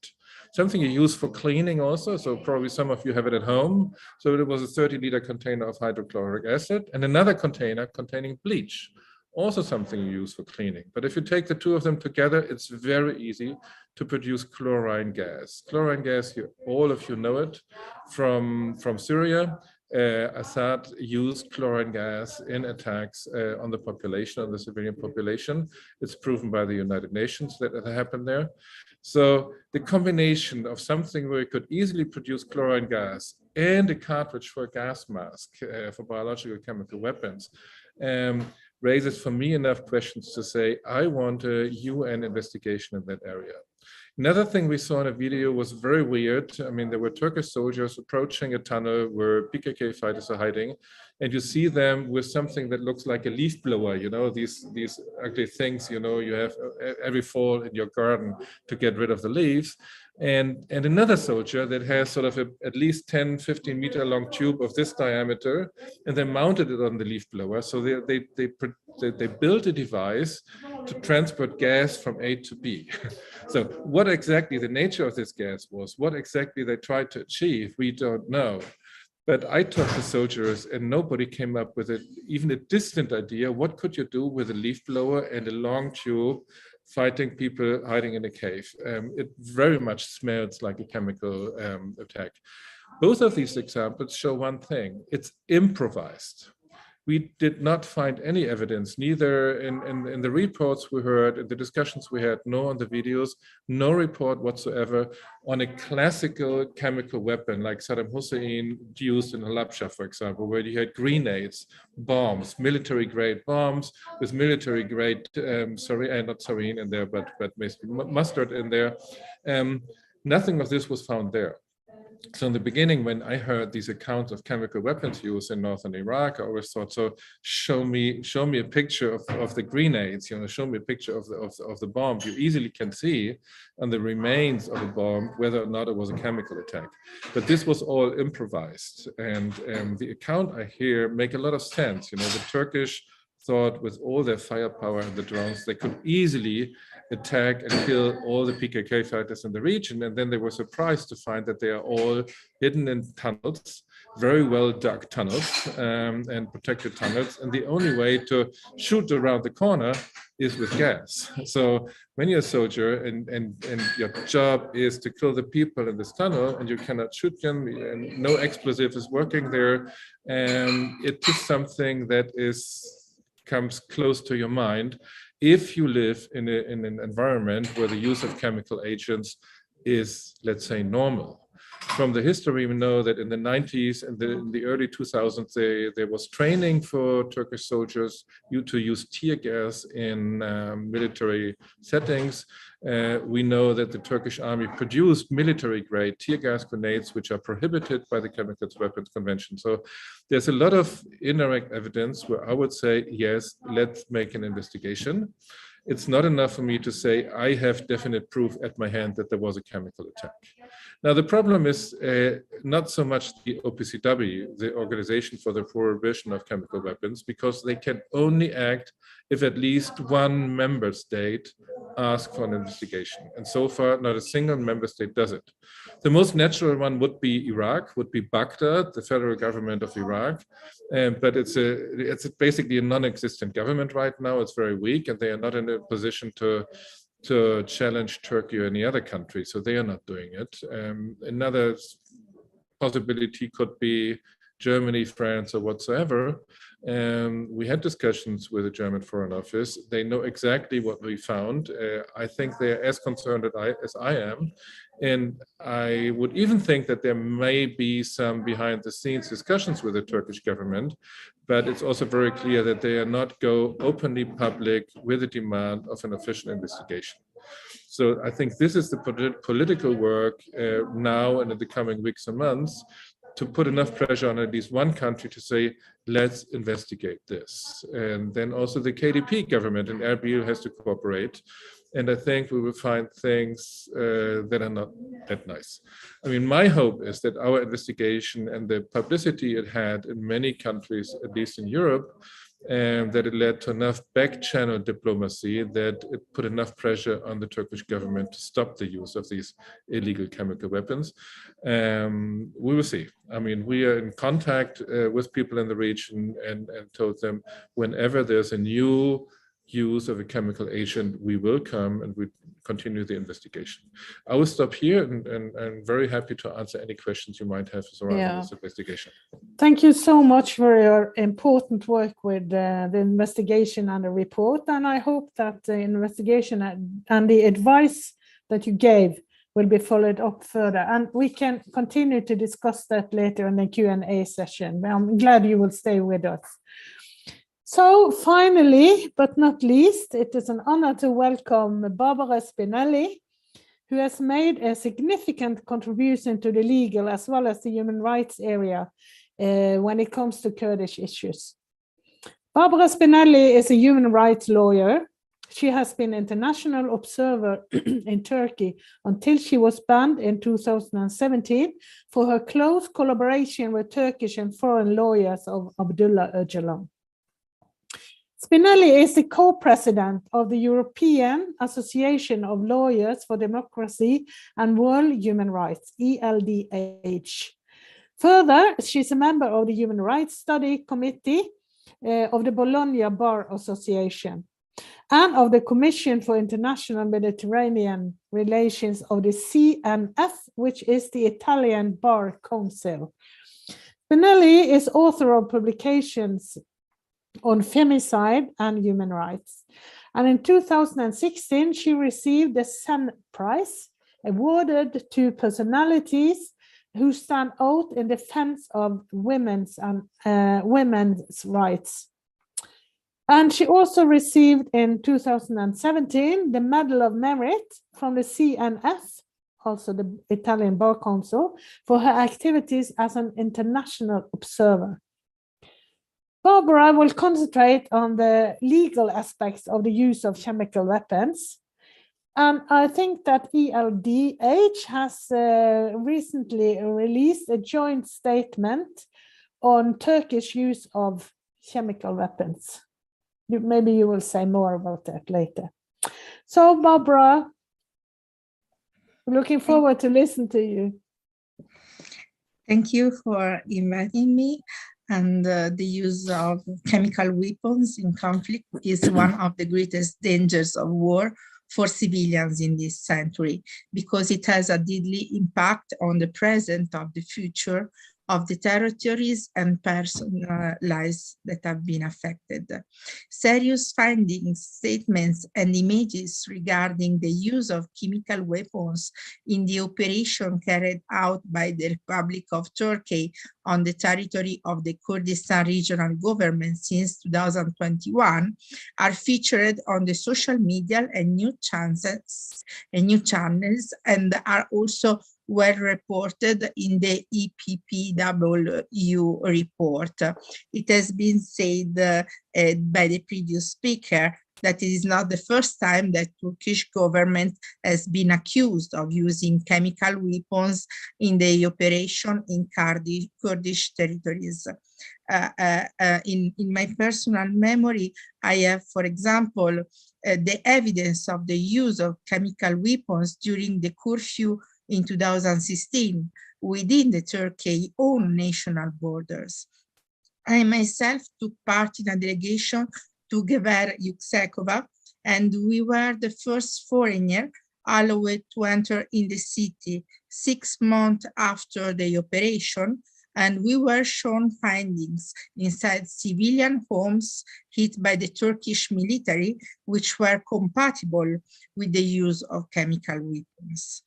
something you use for cleaning also. So probably some of you have it at home. So it was a 30-liter container of hydrochloric acid, and another container containing bleach, also something you use for cleaning. But if you take the two of them together, it's very easy to produce chlorine gas. Chlorine gas, all of you know it from Syria. Assad used chlorine gas in attacks on the population, on the civilian population. It's proven by the United Nations that it happened there. So the combination of something where you could easily produce chlorine gas and a cartridge for a gas mask for biological chemical weapons raises for me enough questions to say, I want a UN investigation in that area. Another thing we saw in a video was very weird. I mean, there were Turkish soldiers approaching a tunnel where PKK fighters are hiding, and you see them with something that looks like a leaf blower, you know, these ugly things, you know, you have every fall in your garden to get rid of the leaves. And another soldier that has sort of at least 10, 15 meter long tube of this diameter, and they mounted it on the leaf blower. So they built a device to transport gas from A to B. So what exactly the nature of this gas was, what exactly they tried to achieve, we don't know. But I talked to soldiers and nobody came up with even a distant idea. What could you do with a leaf blower and a long tube fighting people hiding in a cave? It very much smells like a chemical attack. Both of these examples show one thing: it's improvised. We did not find any evidence, neither in the reports we heard, in the discussions we had, nor on the videos, no report whatsoever on a classical chemical weapon like Saddam Hussein used in Halabja, for example, where you had grenades, bombs, military-grade bombs with military-grade, not sarin in there, but mustard in there. Nothing of this was found there. So in the beginning, when I heard these accounts of chemical weapons use in northern Iraq, I always thought, so show me a picture of the grenades, you know, show me a picture of the bomb. You easily can see on the remains of a bomb whether or not it was a chemical attack. But this was all improvised, and the account I hear make a lot of sense. You know, the Turkish thought with all their firepower and the drones, they could easily attack and kill all the PKK fighters in the region. And then they were surprised to find that they are all hidden in tunnels, very well dug tunnels and protected tunnels. And the only way to shoot around the corner is with gas. So when you're a soldier and your job is to kill the people in this tunnel and you cannot shoot them, and no explosive is working there, it is something that comes close to your mind if you live in an environment where the use of chemical agents is, let's say, normal. From the history, we know that in the 90s and in the early 2000s, there was training for Turkish soldiers to use tear gas in military settings. We know that the Turkish army produced military-grade tear gas grenades, which are prohibited by the Chemical Weapons Convention. So there's a lot of indirect evidence where I would say, yes, let's make an investigation. It's not enough for me to say I have definite proof at my hand that there was a chemical attack. Now, the problem is not so much the OPCW, the Organization for the Prohibition of Chemical Weapons, because they can only act if at least one member state asks for an investigation. And so far, not a single member state does it. The most natural one would be Iraq, would be Baghdad, the federal government of Iraq. But it's basically a non-existent government right now. It's very weak, and they are not in a position to challenge Turkey or any other country, so they are not doing it. Another possibility could be Germany, France, or whatsoever. We had discussions with the German Foreign Office. They know exactly what we found. I think they're as concerned as I am. And I would even think that there may be some behind the scenes discussions with the Turkish government, but it's also very clear that they are not go openly public with a demand of an official investigation. So I think this is the political work now and in the coming weeks and months to put enough pressure on at least one country to say, let's investigate this. And then also the KDP government and Erbil has to cooperate. And I think we will find things that are not that nice. I mean, my hope is that our investigation and the publicity it had in many countries, at least in Europe, that it led to enough back-channel diplomacy that it put enough pressure on the Turkish government to stop the use of these illegal chemical weapons. We will see. I mean, we are in contact with people in the region and told them whenever there's a new use of a chemical agent, we will come and we continue the investigation. I will stop here and I'm very happy to answer any questions you might have surrounding this investigation. Thank you so much for your important work with the investigation and the report. And I hope that the investigation and the advice that you gave will be followed up further. And we can continue to discuss that later in the Q&A session. I'm glad you will stay with us. So finally, but not least, it is an honor to welcome Barbara Spinelli, who has made a significant contribution to the legal as well as the human rights area when it comes to Kurdish issues. Barbara Spinelli is a human rights lawyer. She has been international observer in Turkey until she was banned in 2017 for her close collaboration with Turkish and foreign lawyers of Abdullah Öcalan. Spinelli is the co-president of the European Association of Lawyers for Democracy and World Human Rights, ELDH. Further, she's a member of the Human Rights Study Committee of the Bologna Bar Association and of the Commission for International Mediterranean Relations of the CNF, which is the Italian Bar Council. Spinelli is author of publications on femicide and human rights. And in 2016, she received the Sen Prize, awarded to personalities who stand out in defense of women's rights. And she also received in 2017 the Medal of Merit from the CNF, also the Italian Bar Council, for her activities as an international observer. Barbara will concentrate on the legal aspects of the use of chemical weapons. And I think that ELDH has recently released a joint statement on Turkish use of chemical weapons. Maybe you will say more about that later. So Barbara, looking forward to listen to you. Thank you for inviting me. And the use of chemical weapons in conflict is one of the greatest dangers of war for civilians in this century, because it has a deadly impact on the present of the future of the territories and personal lives that have been affected. Serious findings, statements, and images regarding the use of chemical weapons in the operation carried out by the Republic of Turkey on the territory of the Kurdistan regional government since 2021 are featured on the social media and news channels and are also well reported in the IPPNW report. It has been said by the previous speaker that it is not the first time that Turkish government has been accused of using chemical weapons in the operation in Kurdish territories. In my personal memory, I have, for example, the evidence of the use of chemical weapons during the curfew in 2016 within the Turkey's own national borders. I myself took part in a delegation to Gever Yüksekova, and we were the first foreigner allowed to enter in the city 6 months after the operation, and we were shown findings inside civilian homes hit by the Turkish military, which were compatible with the use of chemical weapons.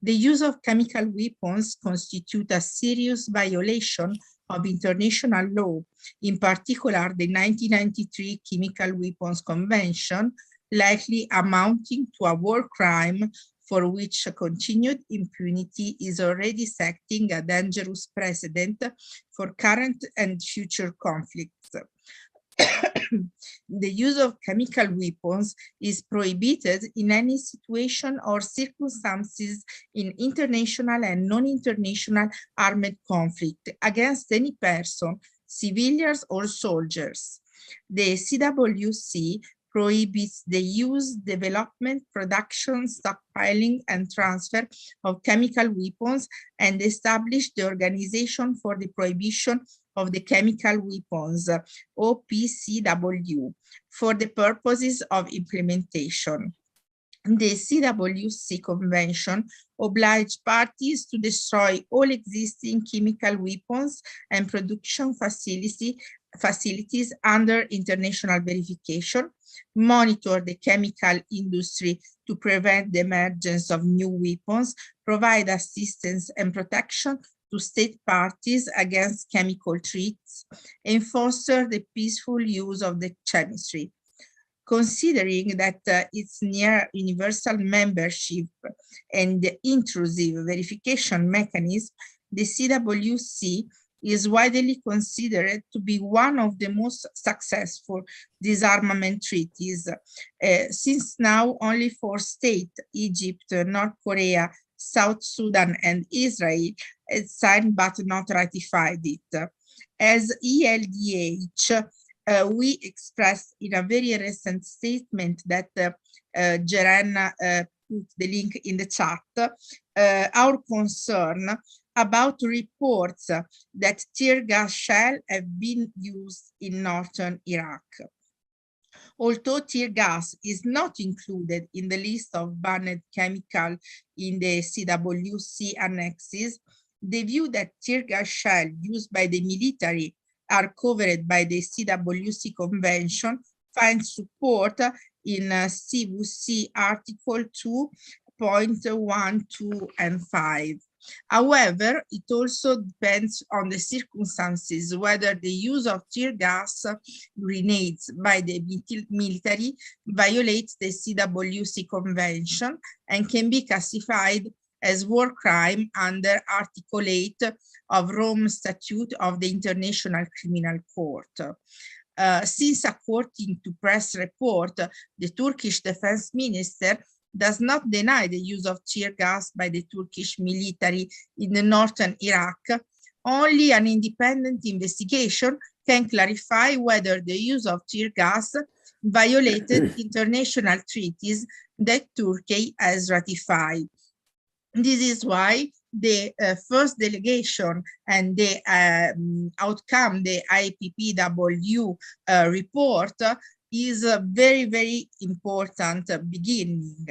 The use of chemical weapons constitute a serious violation of international law, in particular the 1993 Chemical Weapons Convention, likely amounting to a war crime for which continued impunity is already setting a dangerous precedent for current and future conflicts. The use of chemical weapons is prohibited in any situation or circumstances in international and non-international armed conflict against any person, civilians or soldiers. The CWC prohibits the use, development, production, stockpiling, and transfer of chemical weapons and established the Organization for the Prohibition of the Chemical Weapons, OPCW, for the purposes of implementation. The CWC Convention obliged parties to destroy all existing chemical weapons and production facilities under international verification, monitor the chemical industry to prevent the emergence of new weapons, provide assistance and protection to state parties against chemical threats, and foster the peaceful use of the chemistry. Considering that its near universal membership and the intrusive verification mechanism, the CWC is widely considered to be one of the most successful disarmament treaties, since now only 4 states, Egypt, North Korea, South Sudan, and Israel, had signed but not ratified it. As ELDH, we expressed in a very recent statement that Jeren put the link in the chat, our concern about reports that tear gas shell have been used in northern Iraq. Although tear gas is not included in the list of banned chemical in the CWC annexes, the view that tear gas shell used by the military are covered by the CWC Convention finds support in CWC Article 2.1, 2, and 5. However, it also depends on the circumstances whether the use of tear gas grenades by the military violates the CWC Convention and can be classified as war crime under Article 8 of Rome Statute of the International Criminal Court. Since according to press report, the Turkish Defense Minister does not deny the use of tear gas by the Turkish military in the northern Iraq, only an independent investigation can clarify whether the use of tear gas violated international treaties that Turkey has ratified. This is why the first delegation and the outcome, the IPPNW report, is a very, very important beginning.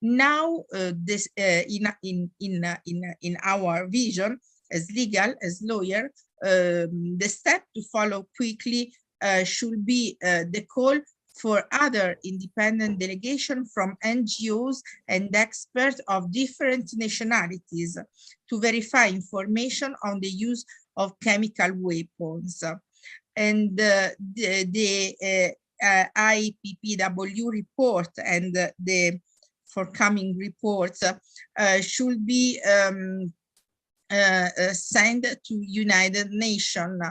Now, this in our vision as lawyer, the step to follow quickly should be the call for other independent delegation from NGOs and experts of different nationalities to verify information on the use of chemical weapons. And the IPPNW report and the forthcoming reports should be sent to United Nations.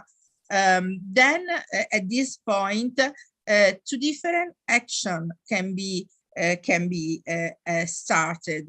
Then at this point, 2 different actions can be started.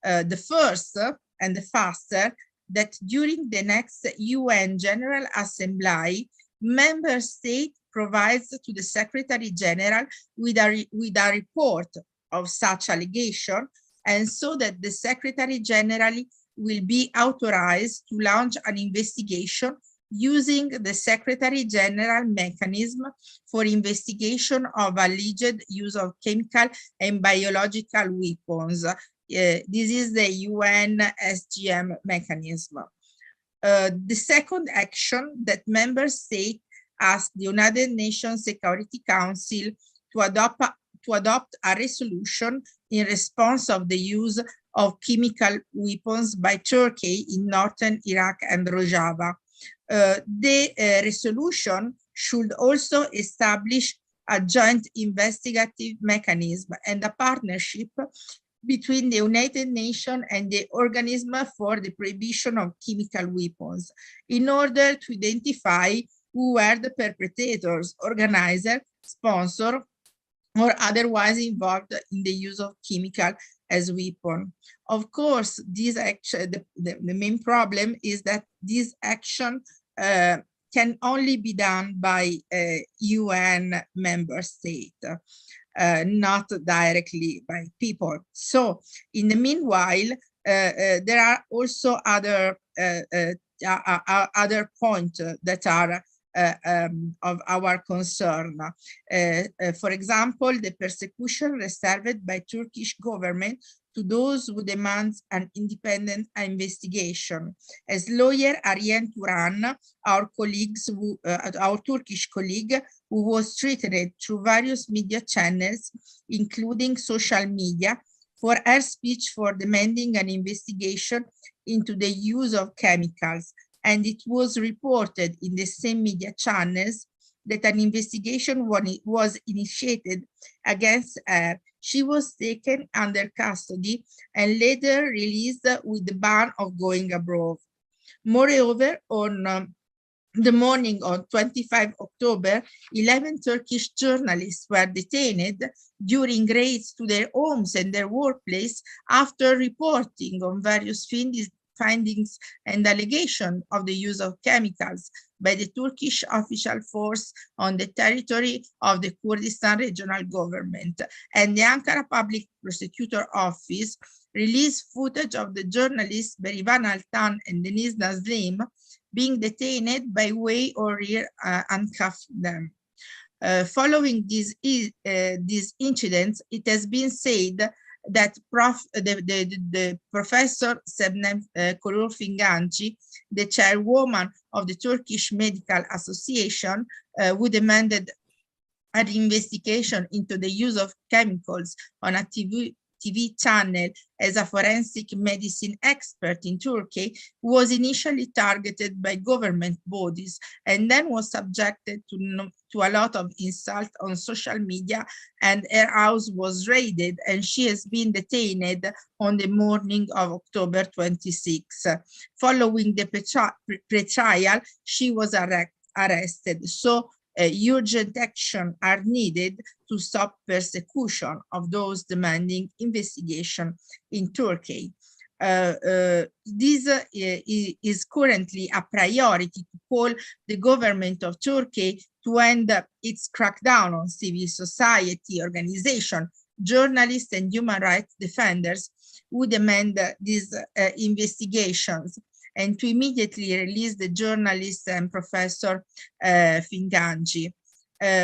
The first and the faster, that during the next UN General Assembly, member state provides to the Secretary General with a report of such allegation, and so that the Secretary General will be authorized to launch an investigation using the Secretary General mechanism for investigation of alleged use of chemical and biological weapons. This is the UN SGM mechanism. The second action, that member states ask the United Nations Security Council to adopt a resolution in response of the use of chemical weapons by Turkey in northern Iraq and Rojava. The resolution should also establish a joint investigative mechanism and a partnership between the United Nations and the Organism for the Prohibition of Chemical Weapons in order to identify who were the perpetrators, organizer, sponsor, or otherwise involved in the use of chemical as weapon. Of course, this action, the main problem is that this action can only be done by a UN member state. Not directly by people. So in the meanwhile, there are also other points that are of our concern. For example, the persecution reserved by Turkish government to those who demand an independent investigation. As lawyer Arjen Turan, our Turkish colleague, who was treated through various media channels, including social media, for her speech for demanding an investigation into the use of chemicals. And it was reported in the same media channels that an investigation was initiated against her. She was taken under custody and later released with the ban of going abroad. Moreover, on the morning of 25 October, 11 Turkish journalists were detained during raids to their homes and their workplace after reporting on various findings and allegations of the use of chemicals by the Turkish official force on the territory of the Kurdistan regional government. And the Ankara Public Prosecutor Office released footage of the journalists Berivan Altan and Deniz Nazlim being detained by way or rear handcuffed them. Following these incidents, it has been said that the Professor Şebnem Korur-Fincancı, the chairwoman of the Turkish Medical Association, who demanded an investigation into the use of chemicals on a TV channel as a forensic medicine expert in Turkey, was initially targeted by government bodies and then was subjected to a lot of insult on social media, and her house was raided and she has been detained on the morning of October 26. Following the pre-trial, she was arrested. So urgent action are needed to stop persecution of those demanding investigation in Turkey. This is currently a priority to call the government of Turkey to end its crackdown on civil society organizations, journalists and human rights defenders who demand these investigations, and to immediately release the journalist and Professor Fincancı.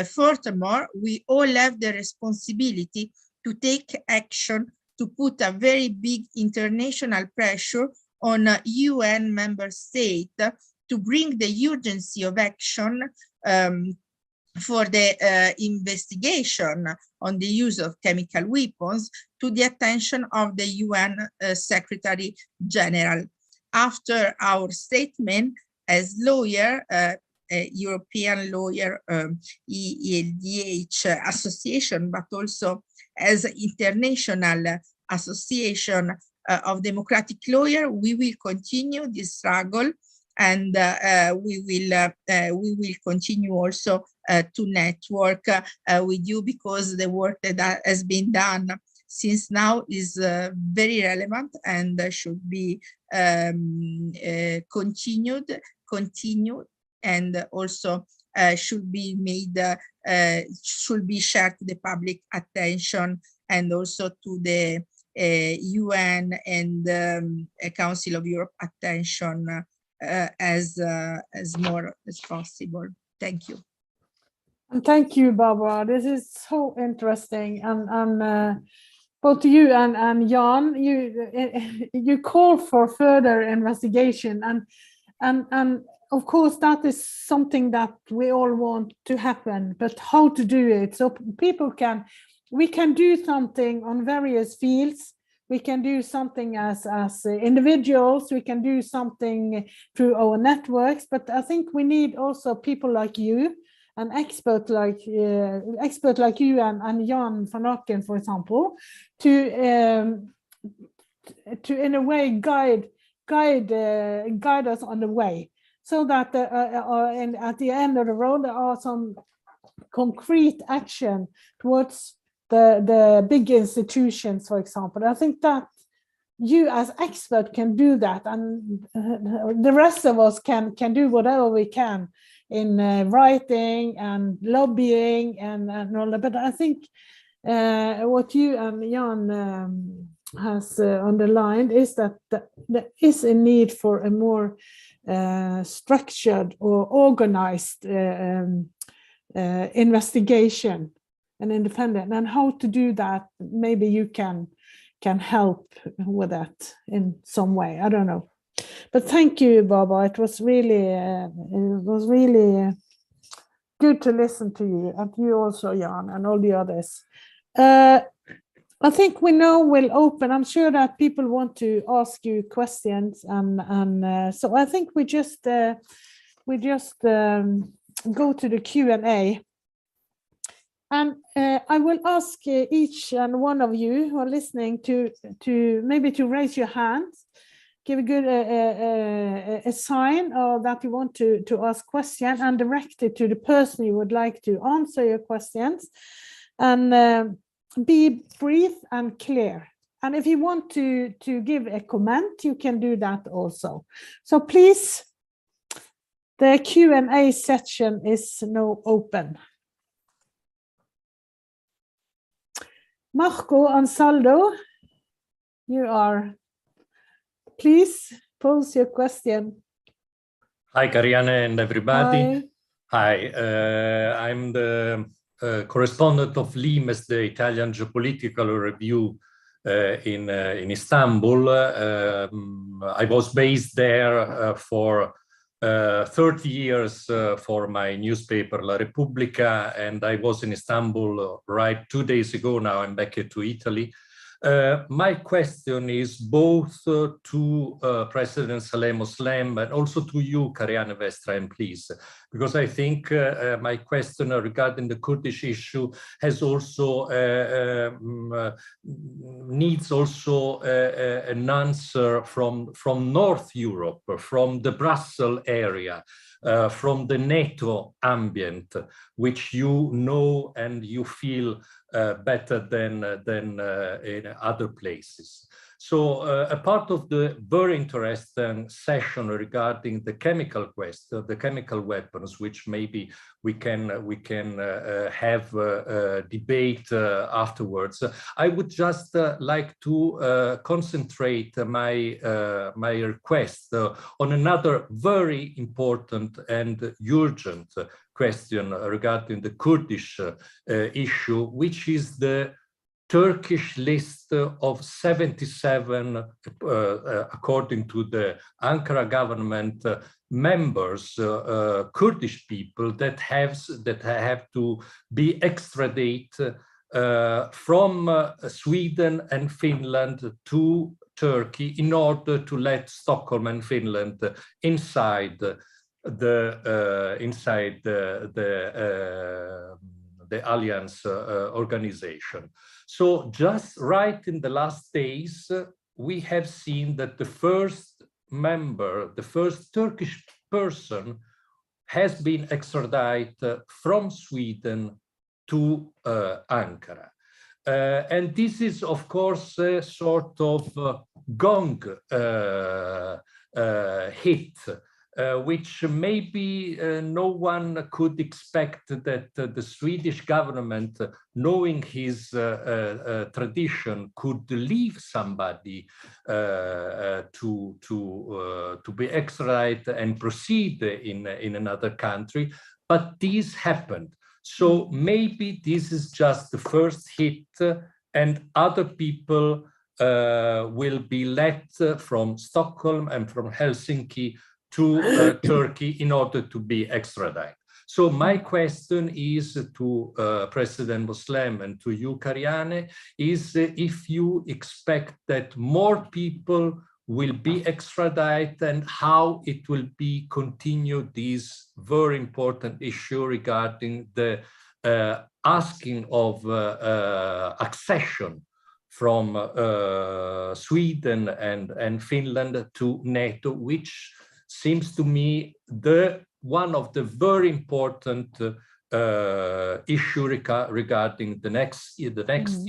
Furthermore, we all have the responsibility to take action to put a very big international pressure on UN member states to bring the urgency of action for the investigation on the use of chemical weapons to the attention of the UN Secretary General. After our statement as lawyer, European lawyer, EUTCC association, but also as international association of democratic lawyers, we will continue this struggle, and we will continue also to network with you, because the work that has been done since now is very relevant and should be continued, and also should be made, should be shared to the public attention, and also to the UN and Council of Europe attention as more as possible. Thank you. And thank you, Barbara. This is so interesting, and both you and Jan, you call for further investigation, and of course that is something that we all want to happen, but how to do it so we can do something on various fields. We can do something as individuals, we can do something through our networks, but I think we need also people like you an expert like you and Jan van Aken, for example, to in a way guide us on the way, so that and at the end of the road there are some concrete action towards the big institutions, for example. I think that you as expert can do that, and the rest of us can do whatever we can in writing and lobbying and all that. But I think what you and Jan has underlined is that there is a need for a more structured or organized investigation and independent, and how to do that. Maybe you can help with that in some way. I don't know, but thank you, Baba. It was really good to listen to you, and you also, Jan, and all the others. I think we now will open. I'm sure that people want to ask you questions, and so I think we just go to the Q&A. And I will ask each and one of you who are listening to maybe to raise your hand, give a good a sign or that you want to ask questions, and direct it to the person you would like to answer your questions, and be brief and clear. And if you want to give a comment, you can do that also. So please, the Q&A section is now open. Marco Ansaldo, you are. Please pose your question. Hi, Karianne and everybody. Hi. Hi, I'm the correspondent of Limes, the Italian Geopolitical Review in Istanbul. I was based there for 30 years for my newspaper La Repubblica, and I was in Istanbul right 2 days ago. Now I'm back to Italy. My question is both to President Saleh Moslem and also to you, Karianne Vestrheim, please, because I think my question regarding the Kurdish issue has also needs also an answer from North Europe, from the Brussels area, from the NATO ambient, which you know and you feel better than in other places. So a part of the very interesting session regarding the chemical question, the chemical weapons, which maybe we can have a debate afterwards. I would just like to concentrate my request on another very important and urgent question regarding the Kurdish issue, which is the Turkish list of 77, according to the Ankara government, members, Kurdish people that have to be extradited from Sweden and Finland to Turkey in order to let Stockholm and Finland inside the alliance organization. So just right in the last days, we have seen that the first member, the first Turkish person has been extradited from Sweden to Ankara. And this is, of course, a sort of gong hit, which maybe no one could expect that the Swedish government, knowing his tradition, could leave somebody to be extradited and proceed in another country. But this happened. So maybe this is just the first hit, and other people will be let from Stockholm and from Helsinki to Turkey in order to be extradited. So my question is to President Moslem and to you, Karianne, is if you expect that more people will be extradited and how it will be continued this very important issue regarding the asking of accession from Sweden and Finland to NATO, which seems to me one of the very important issue regarding the next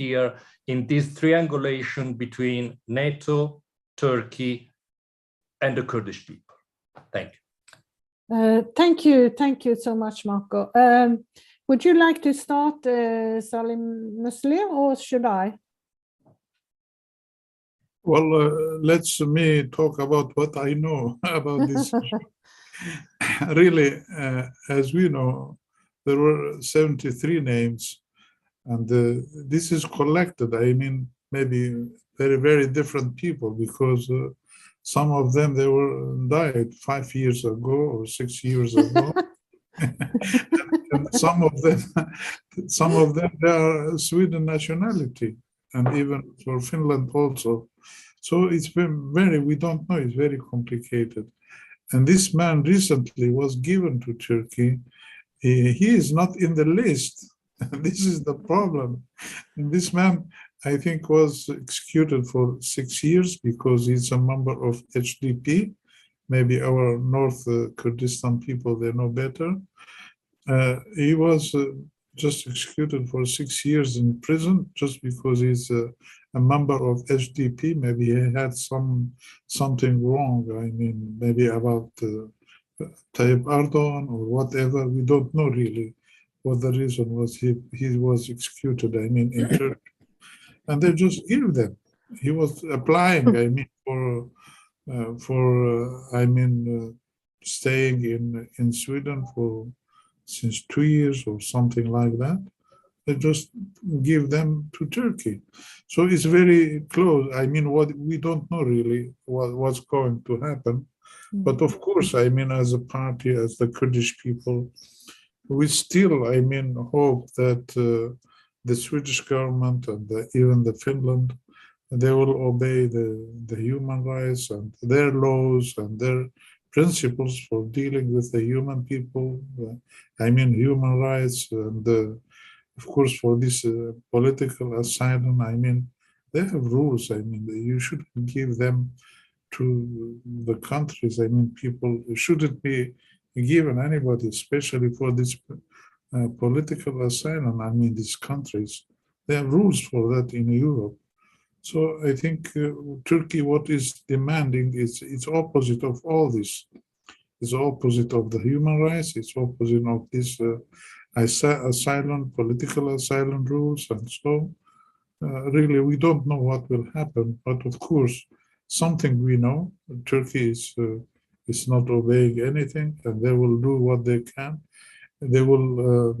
year in this triangulation between NATO, Turkey, and the Kurdish people. Thank you. Thank you so much, Marco. Would you like to start, Salim Muslim, or should I? Well, let's me talk about what I know about this issue. Really, as we know, there were 73 names, and this is collected. I mean, maybe very, very different people, because some of them, they were died 5 years ago or 6 years ago. and some of them, they are Sweden nationality, and even for Finland also. So it's been we don't know, it's very complicated. And this man recently was given to Turkey. He is not in the list. This is the problem. And this man, I think, was executed for 6 years because he's a member of HDP. Maybe our North Kurdistan people, they know better. He was just executed for 6 years in prison just because he's a member of HDP. Maybe he had something wrong. I mean, maybe about Tayyip Erdoğan or whatever. We don't know really what the reason was. He was executed, I mean, in Turkey. And they just give them. He was applying, I mean, staying in Sweden since 2 years or something like that. They just give them to Turkey. So it's very close. I mean, what we don't know really what's going to happen. But of course, I mean, as a party, as the Kurdish people, we still, I mean, hope that the Swedish government and even the Finland, they will obey the human rights and their laws and their principles for dealing with the human people. I mean, human rights, and of course, for this political asylum, I mean, they have rules. I mean, you shouldn't give them to the countries. I mean, people shouldn't be given anybody, especially for this political asylum. I mean, these countries, they have rules for that in Europe. So I think Turkey, what is demanding is it's opposite of all this. It's opposite of the human rights. It's opposite of this asylum, political asylum rules, and so really we don't know what will happen. But of course, something we know: Turkey is not obeying anything, and they will do what they can. They will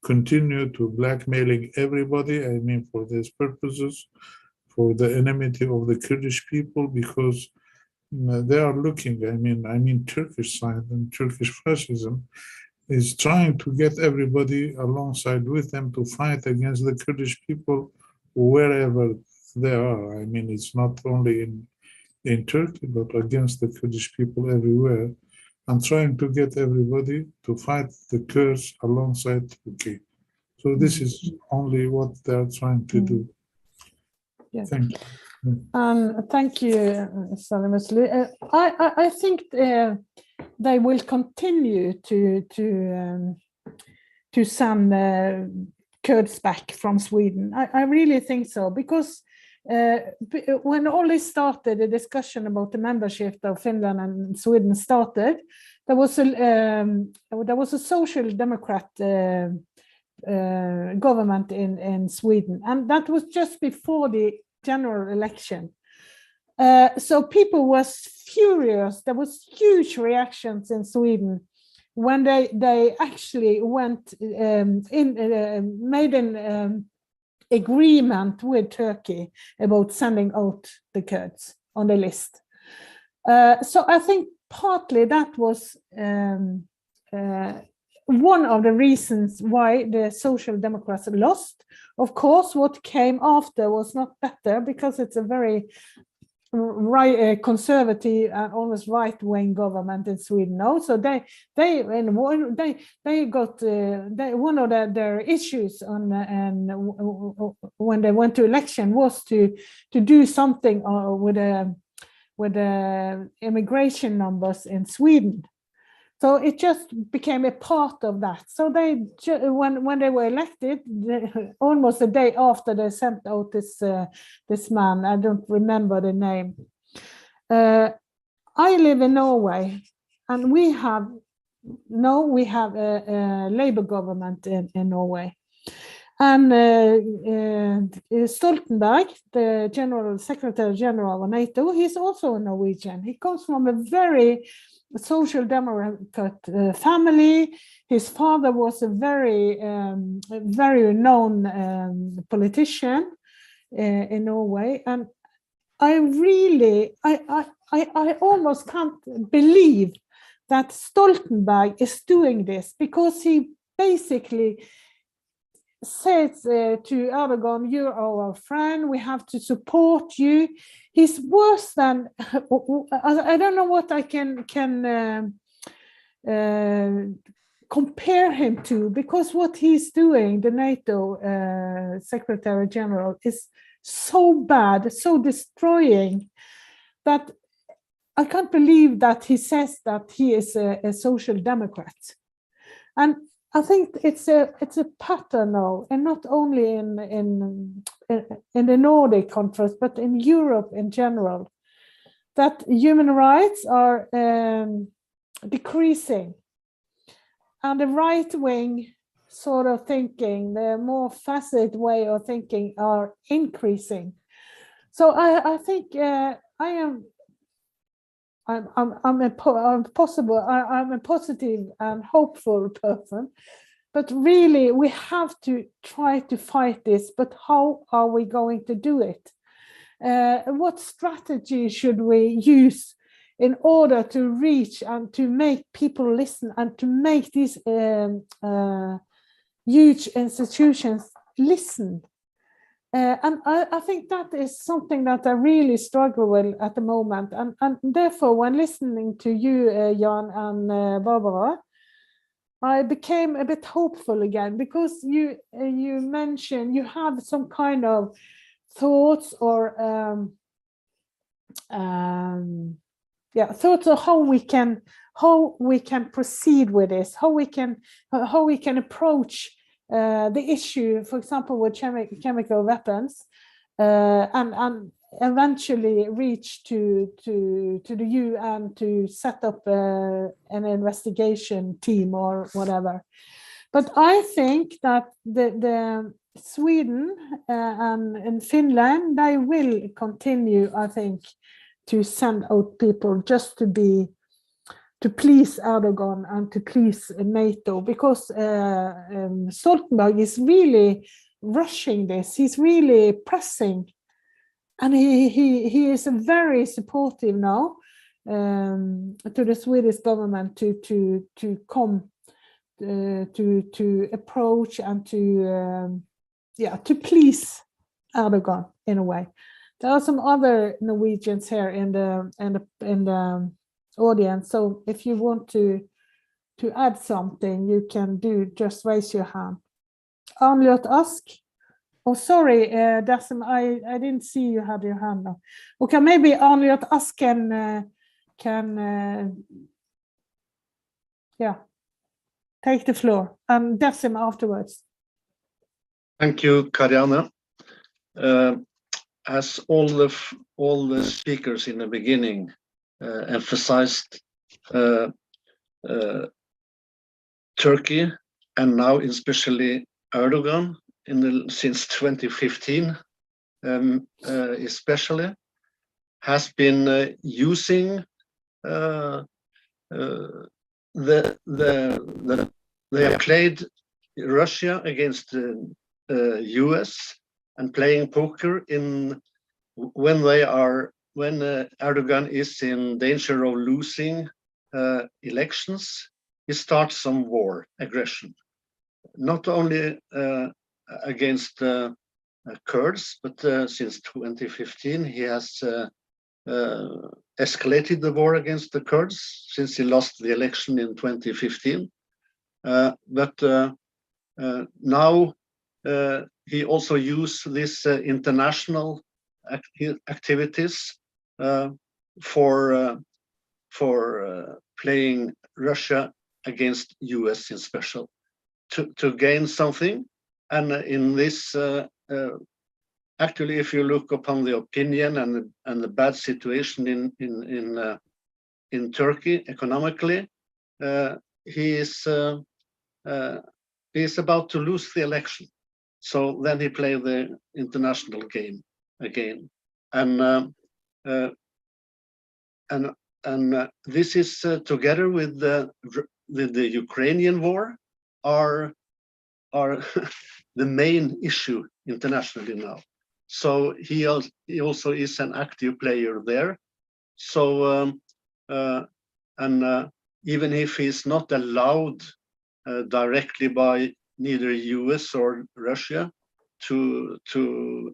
continue to blackmailing everybody. I mean, for these purposes, for the enmity of the Kurdish people, because they are looking. I mean, Turkish side and Turkish fascism is trying to get everybody alongside with them to fight against the Kurdish people wherever they are. I mean, it's not only in Turkey, but against the Kurdish people everywhere, and trying to get everybody to fight the Kurds alongside Turkey. So this is only what they are trying to do. Yeah. Thank you. Thank you, Salim Musli. I think they will continue to send Kurds back from Sweden. I really think so, because when all this started, the discussion about the membership of Finland and Sweden started, there was a social democrat government in Sweden, and that was just before the general election. So people was furious. There was huge reactions in Sweden when they actually went made an agreement with Turkey about sending out the Kurds on the list. So I think partly that was one of the reasons why the Social Democrats lost. Of course, what came after was not better, because it's a very conservative and almost right-wing government in Sweden. No, so they got one of their issues on and when they went to election was to do something with the immigration numbers in Sweden. So it just became a part of that. So they, when they were elected, almost a day after they sent out this man, I don't remember the name. I live in Norway, and we have a Labour government in Norway. And Stoltenberg, the General Secretary General of NATO, he's also a Norwegian. He comes from a very social democrat family. His father was a very known politician in Norway, and I almost can't believe that Stoltenberg is doing this, because he basically says to Erdogan, "You're our friend, we have to support you." He's worse than, I don't know what I can compare him to, because what he's doing, the NATO Secretary General, is so bad, so destroying, that I can't believe that he says that he is a social democrat. And I think it's a pattern now, and not only in the Nordic countries, but in Europe in general, that human rights are decreasing, and the right-wing sort of thinking, the more facet way of thinking, are increasing. So I think I'm a positive and hopeful person, but really we have to try to fight this. But how are we going to do it? What strategy should we use in order to reach and to make people listen, and to make these huge institutions listen? And I think that is something that I really struggle with at the moment. And therefore, when listening to you, Jan and Barbara, I became a bit hopeful again, because you mentioned you have some kind of thoughts or thoughts of how we can proceed with this, how we can approach the issue, for example, with chemical weapons, and eventually reach to the UN to set up an investigation team or whatever. But I think that the Sweden and Finland, they will continue, I think, to send out people just to please Erdogan and to please NATO, because Stoltenberg is really rushing this. He's really pressing, and he is very supportive now to the Swedish government to come to approach and to please Erdogan in a way. There are some other Norwegians here in the audience, so if you want to add something, you can just raise your hand. Arnljot Ask. Oh, sorry, Dasim, I didn't see you had your hand up. Okay, maybe Arnljot Ask can take the floor, and Dasim afterwards. Thank you, Karianne. As all the speakers in the beginning emphasized, Turkey, and now especially Erdogan, since 2015, especially, has been using they have played Russia against the US and playing poker when Erdogan is in danger of losing elections. He starts some war, aggression, not only against Kurds, but since 2015 he has escalated the war against the Kurds since he lost the election in 2015. But now he also used this international activities for playing Russia against US in special to gain something. And in this, actually, if you look upon the opinion and the bad situation in Turkey economically, he is about to lose the election. So then he played the international game again, and this is together with the Ukrainian war are the main issue internationally now. So he also is an active player there. So even if he's not allowed directly by neither US or Russia to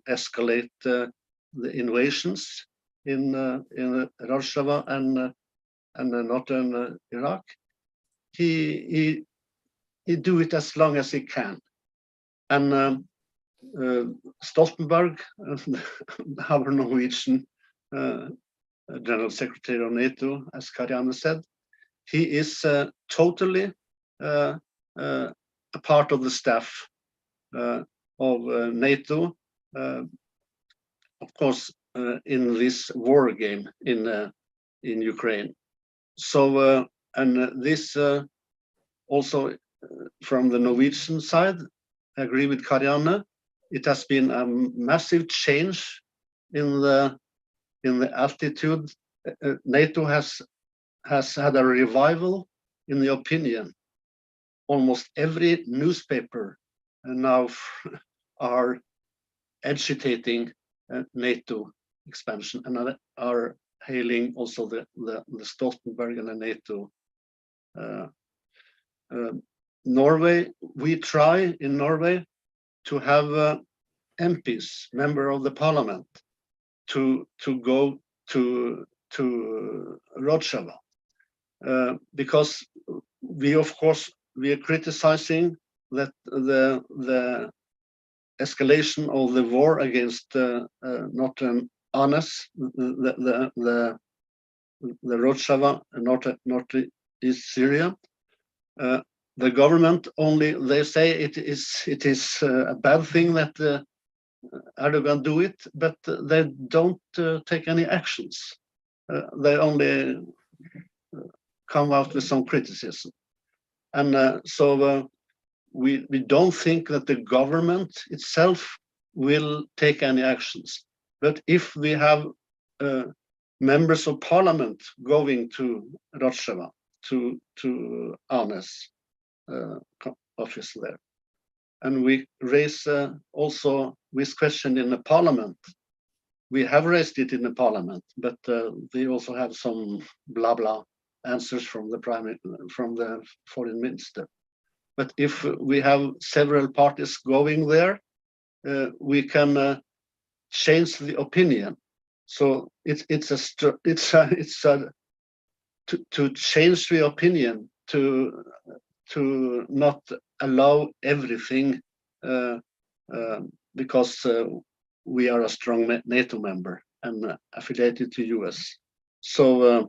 escalate the invasions in Rojava and northern Iraq, he do it as long as he can. And Stoltenberg, our Norwegian General Secretary of NATO, as Karianne said, he is totally a part of the staff of NATO, of course, in this war game in Ukraine. So, and this also from the Norwegian side, I agree with Karianne, it has been a massive change in the attitude. NATO has had a revival in the opinion. Almost every newspaper now are agitating NATO expansion and are hailing also the Stoltenberg and the NATO. Norway, we try in Norway to have MPs, member of the parliament, to go to Rojava, because we of course we are criticizing that the escalation of the war against northern Anas, the Rojava, northeast Syria. The government only, they say it is a bad thing that Erdogan do it, but they don't take any actions. They only come out with some criticism. And so we don't think that the government itself will take any actions. But if we have members of parliament going to Rojava, to Anas office there, and we raise also this question in the parliament. We have raised it in the parliament, but they also have some blah blah answers from the foreign minister. But if we have several parties going there, we can change the opinion. So it's to change the opinion, to not allow everything because we are a strong NATO member and affiliated to US. So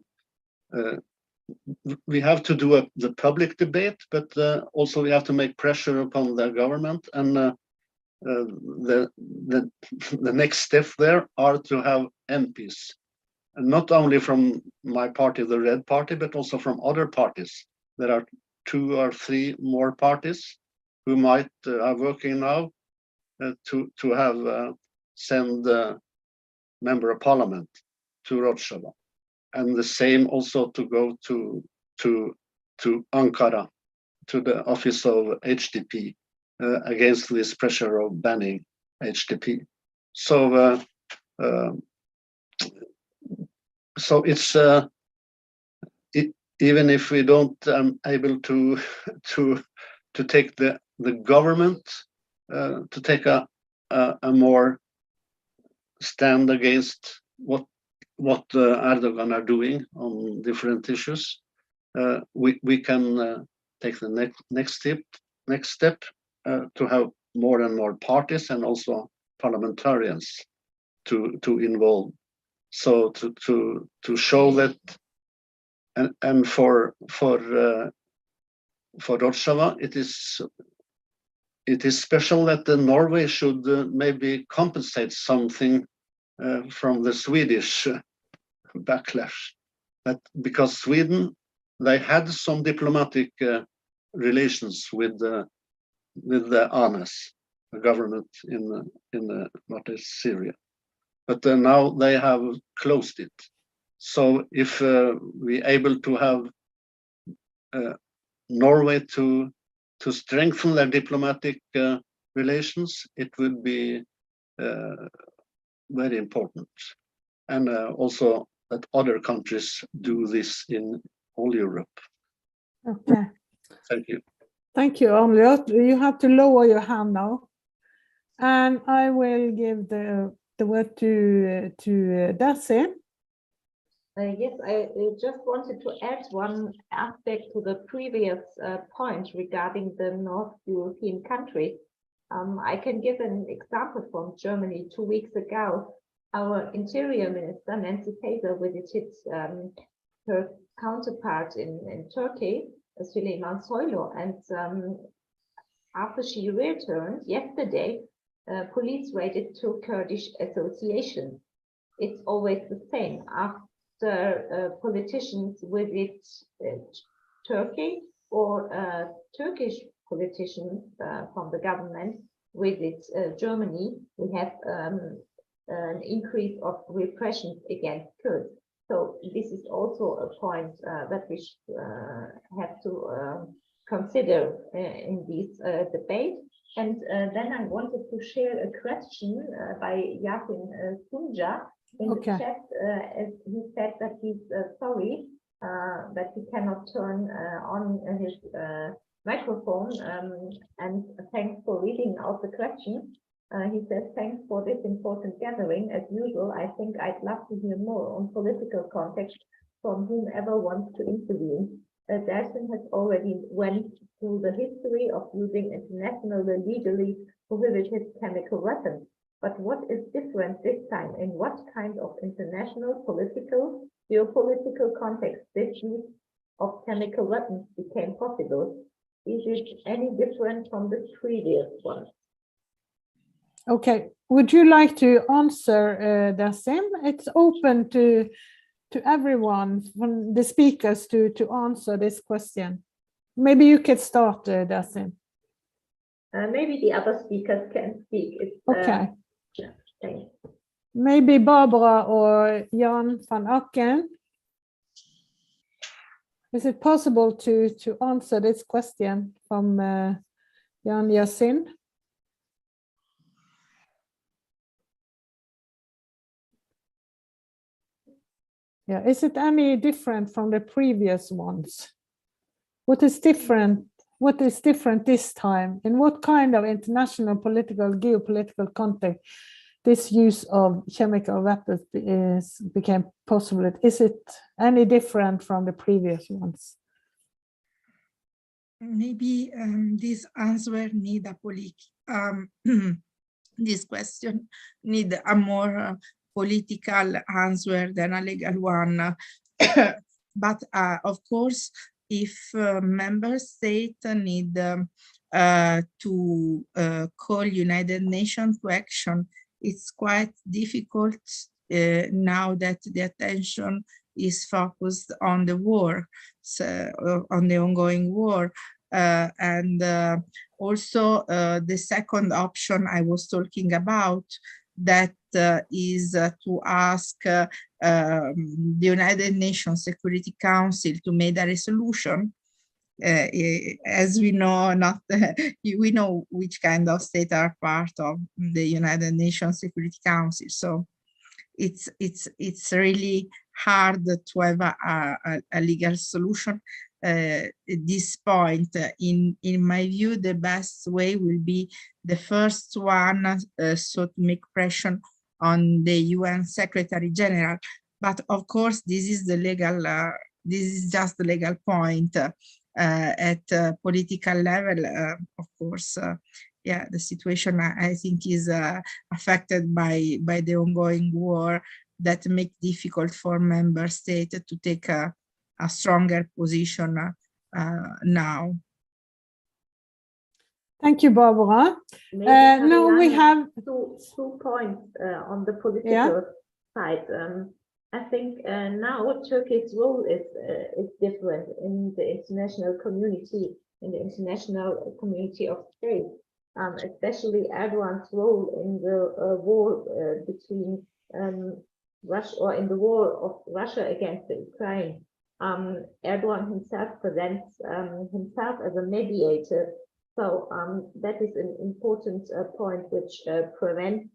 we have to do the public debate, but also we have to make pressure upon the government. And the next step there are to have MPs, and not only from my party, the Red Party, but also from other parties. There are 2 or 3 more parties who might are working now to have send member of parliament to Rojava, and the same also to go to Ankara, to the office of HDP, against this pressure of banning HDP. So so it's even if we don't able to take the government to take a more stand against what what Erdogan are doing on different issues, we can take the next step to have more and more parties and also parliamentarians to involve. So to show that, and for Rojava, it is special that Norway should maybe compensate something from the Swedish backlash. That because Sweden, they had some diplomatic relations with the ANAS, the government in what is Syria, but now they have closed it. So if we able to have Norway to strengthen their diplomatic relations, it would be very important, and also that other countries do this in all Europe. Okay. Thank you. Thank you, Omliot. You have to lower your hand now. And I will give the word to Darcy. Yes, I just wanted to add one aspect to the previous point regarding the North European countries. I can give an example from Germany. 2 weeks ago, our Interior Minister, Nancy Faeser, visited her counterpart in Turkey, Süleyman Soylu, and after she returned yesterday, police raided 2 Kurdish associations. It's always the same. After politicians visit Turkey or Turkish politicians from the government visit Germany, we have an increase of repression against Kurds. So this is also a point that we have to consider in this debate. And then I wanted to share a question by Yasin Sunja in the chat. As he said that he's sorry that he cannot turn on his microphone, and thanks for reading out the question. He says, thanks for this important gathering. As usual, I think I'd love to hear more on political context from whomever wants to intervene. Darcy has already went through the history of using internationally legally prohibited chemical weapons. But what is different this time? In what kind of international, political, geopolitical context this use of chemical weapons became possible? Is it any different from the previous one? Okay, would you like to answer, Darcy? It's open to everyone from the speakers to answer this question. Maybe you could start, Darcy. Maybe the other speakers can speak. It's, okay. Yeah, thanks. Maybe Barbara or Jan van Aken. Is it possible to answer this question from Jan Yasin? Yeah, is it any different from the previous ones? What is different? What is different this time? In what kind of international, political, geopolitical context this use of chemical weapons became possible? Is it any different from the previous ones? Maybe this answer need a this question need a more political answer than a legal one. But of course, if member states need to call United Nations to action, it's quite difficult now that the attention is focused on the war, so, on the ongoing war. And also the second option I was talking about, that is to ask the United Nations Security Council to make a resolution. As we know, we know which kind of states are part of the United Nations Security Council. So it's really hard to have a legal solution. At this point, in my view, the best way will be the first one, so to make pressure on the UN Secretary General But of course, this is the legal, this is just the legal point. At political level, of course, yeah, the situation I think is affected by the ongoing war that make difficult for member states to take a stronger position now. Thank you, Barbara. Now we have two points on the political side. I think now Turkey's role is different in the international community, of states, especially Erdogan's role in the war between Russia, or in the war of Russia against the Ukraine. Erdogan himself presents himself as a mediator. So that is an important point which prevents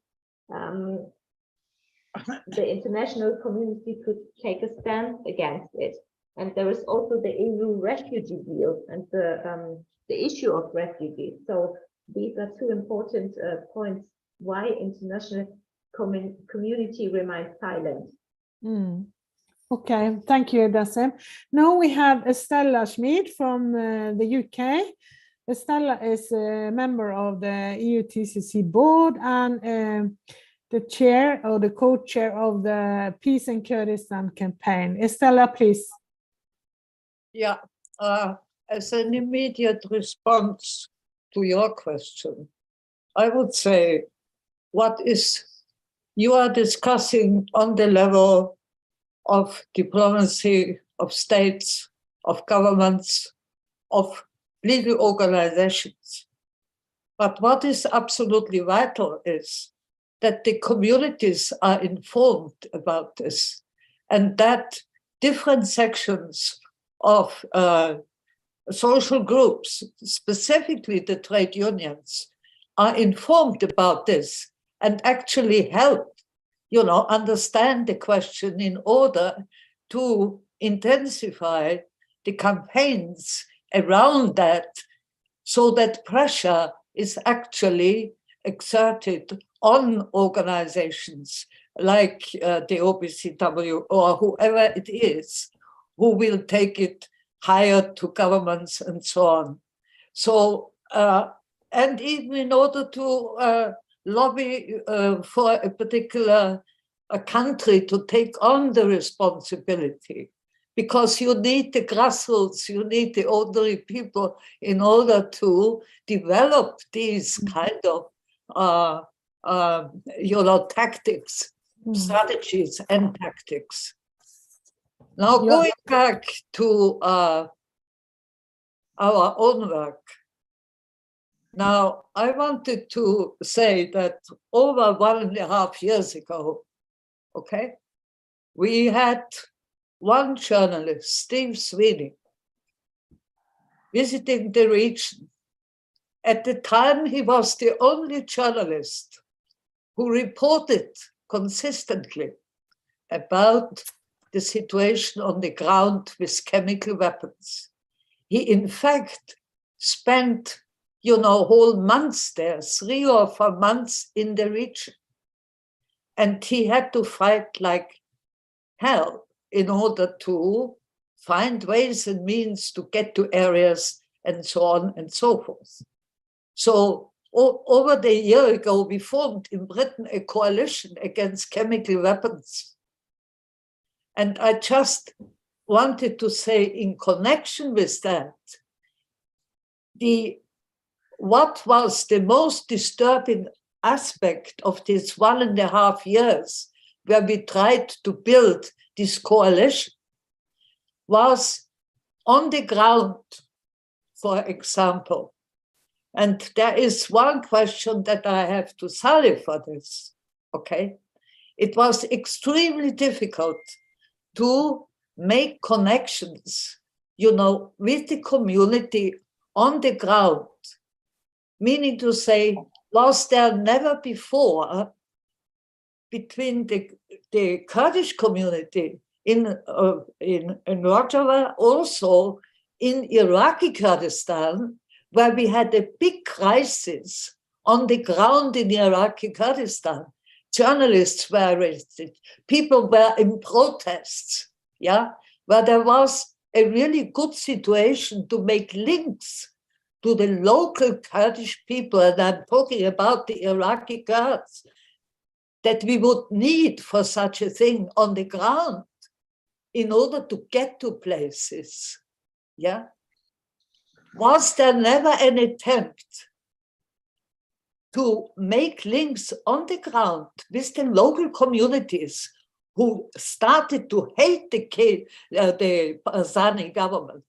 the international community to take a stand against it. And there is also the EU refugee deal and the issue of refugees. So these are two important points why international community remains silent. Okay, thank you, Dassem. Now we have Estella Schmid from the UK. Estella is a member of the EUTCC board and the chair or the co-chair of the Peace in Kurdistan campaign. Estella, please. Yeah, as an immediate response to your question, I would say you are discussing on the level of diplomacy, of states, of governments, of legal organizations. But what is absolutely vital is that the communities are informed about this, and that different sections of social groups, specifically the trade unions, are informed about this and actually help, understand the question in order to intensify the campaigns around that, so that pressure is actually exerted on organizations like the OPCW or whoever it is, who will take it higher to governments and so on. So, and even in order to lobby for a particular country to take on the responsibility, because you need the grassroots, you need the ordinary people in order to develop these kind of tactics, strategies and tactics. Now, going back to our own work. Now, I wanted to say that over 1.5 years ago, we had one journalist, Steve Sweeney, visiting the region. At the time, he was the only journalist who reported consistently about the situation on the ground with chemical weapons. He, in fact, spent, whole months there, 3 or 4 months in the region. And he had to fight like hell in order to find ways and means to get to areas and so on and so forth. So over the year ago, we formed in Britain a coalition against chemical weapons. And I just wanted to say, in connection with that, what was the most disturbing aspect of this 1.5 years where we tried to build this coalition was on the ground, for example. And there is one question that I have to sully for this, It was extremely difficult to make connections, with the community on the ground, meaning to say, was there never before between the Kurdish community in Rojava, also in Iraqi Kurdistan, where we had a big crisis on the ground in Iraqi Kurdistan, journalists were arrested, people were in protests, yeah, where there was a really good situation to make links to the local Kurdish people, and I'm talking about the Iraqi Kurds, that we would need for such a thing on the ground in order to get to places, yeah? Was there never an attempt to make links on the ground with the local communities who started to hate the Barzani government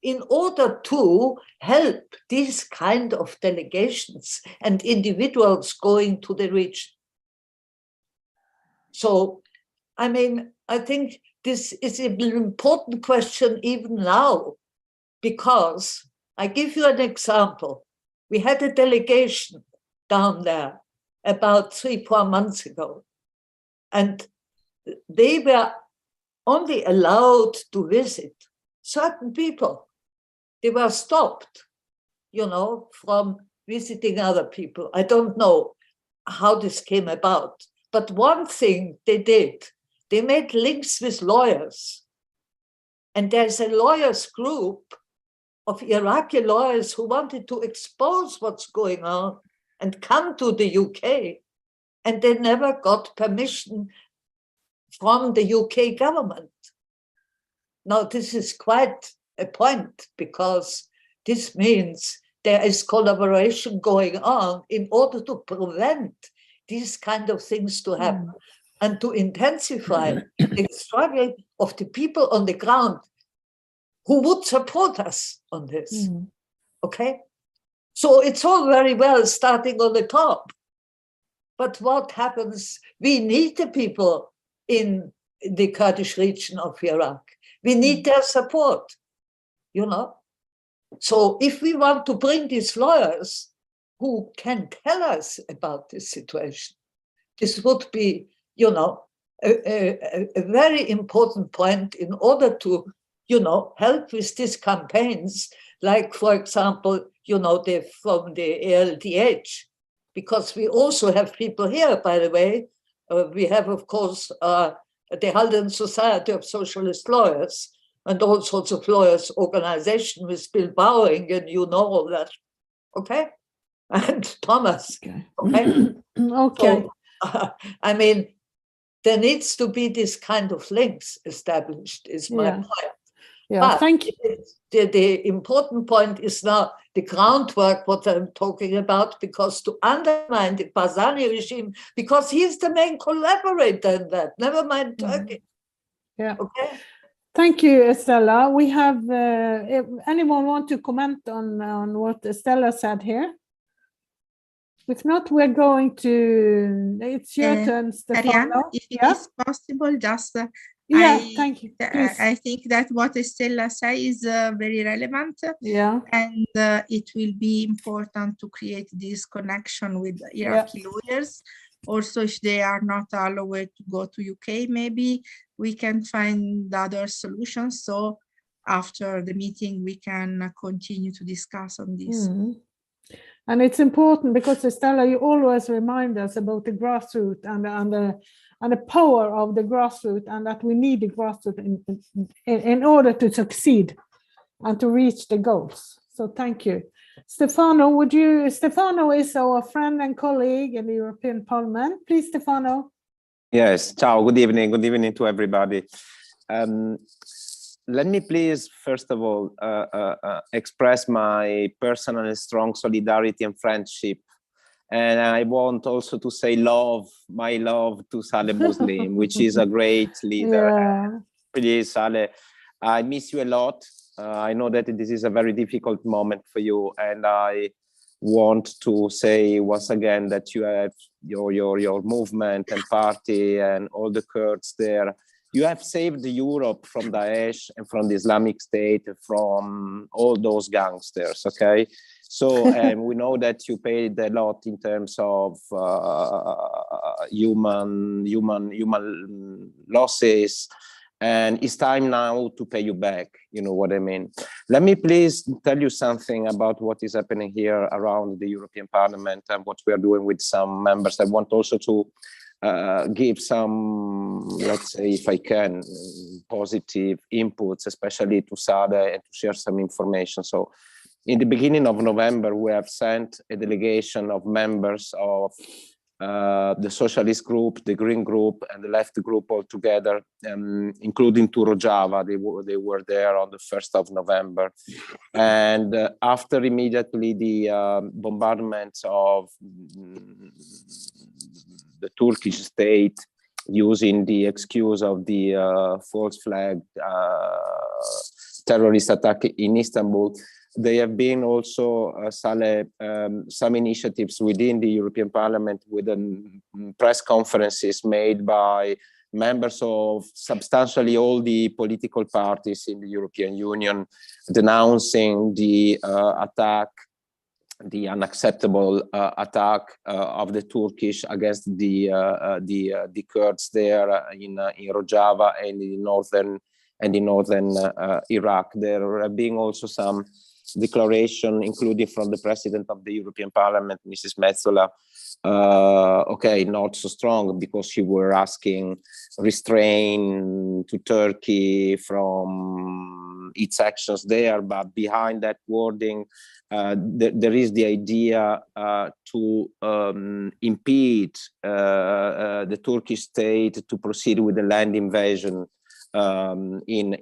in order to help these kind of delegations and individuals going to the region? So, I mean, I think this is an important question even now, because I give you an example. We had a delegation down there about 3-4 months ago, and they were only allowed to visit certain people. They were stopped, you know, from visiting other people. I don't know how this came about, but one thing they did, they made links with lawyers. And there's a lawyers group of Iraqi lawyers who wanted to expose what's going on and come to the UK. And they never got permission from the UK government. Now, this is quite a point, because this means there is collaboration going on in order to prevent these kind of things to happen and to intensify the struggle of the people on the ground who would support us on this, okay? So it's all very well starting on the top, but what happens? We need the people in the Kurdish region of Iraq. We need their support, you know? So if we want to bring these lawyers who can tell us about this situation, this would be, you know, a very important point in order to, you know, help with these campaigns, like, for example, you know, from the ELDH, because we also have people here, by the way. We have, of course, the Halden Society of Socialist Lawyers, and all sorts of lawyers organization with Bill Bowing, and you know all that, okay? And Thomas, okay? Okay. So, I mean, there needs to be this kind of links established, is my point. Yeah, but thank you. The important point is now the groundwork, what I'm talking about, because to undermine the Barzani regime, because he's the main collaborator in that, never mind Turkey. Yeah. Okay. Thank you, Estella. We have, if anyone want to comment on what Estella said here? If not, we're going to, it's your turn, Stefano. Arianna, if it is possible, just thank you. I think that what Estella said is very relevant. Yeah. And it will be important to create this connection with Iraqi lawyers. Also, if they are not allowed to go to UK, maybe we can find other solutions. So after the meeting, we can continue to discuss on this. And it's important because, Estella, you always remind us about the grassroots and the power of the grassroots, and that we need the grassroots in order to succeed and to reach the goals. So thank you. Stefano, Stefano is our friend and colleague in the European Parliament. Please, Stefano. Yes, ciao, good evening to everybody. Let me please, first of all, express my personal and strong solidarity and friendship. And I want also to say my love to Saleh Muslim, which is a great leader. Please, Saleh, I miss you a lot. I know that this is a very difficult moment for you, and I want to say once again that you have your movement and party and all the Kurds there. You have saved Europe from Daesh and from the Islamic State, from all those gangsters, okay? So we know that you paid a lot in terms of human losses, and it's time now to pay you back. You know what I mean? Let me please tell you something about what is happening here around the European Parliament and what we are doing with some members. I want also to give some, let's say, if I can, positive inputs, especially to Sade, and to share some information. So in the beginning of November, we have sent a delegation of members of the Socialist group, the Green group, and the Left group all together, including to Rojava. They were there on the 1st of November. And after immediately the bombardments of the Turkish state, using the excuse of the false flag terrorist attack in Istanbul, there have been also, some initiatives within the European Parliament with press conferences made by members of substantially all the political parties in the European Union, denouncing the attack, the unacceptable attack of the Turkish against the Kurds there in Rojava and in northern Iraq. There have been also some declaration, including from the President of the European Parliament, Mrs. Metsola. Okay, not so strong, because she were asking restraint to Turkey from its actions there, but behind that wording, there is the idea to impede the Turkish state to proceed with the land invasion in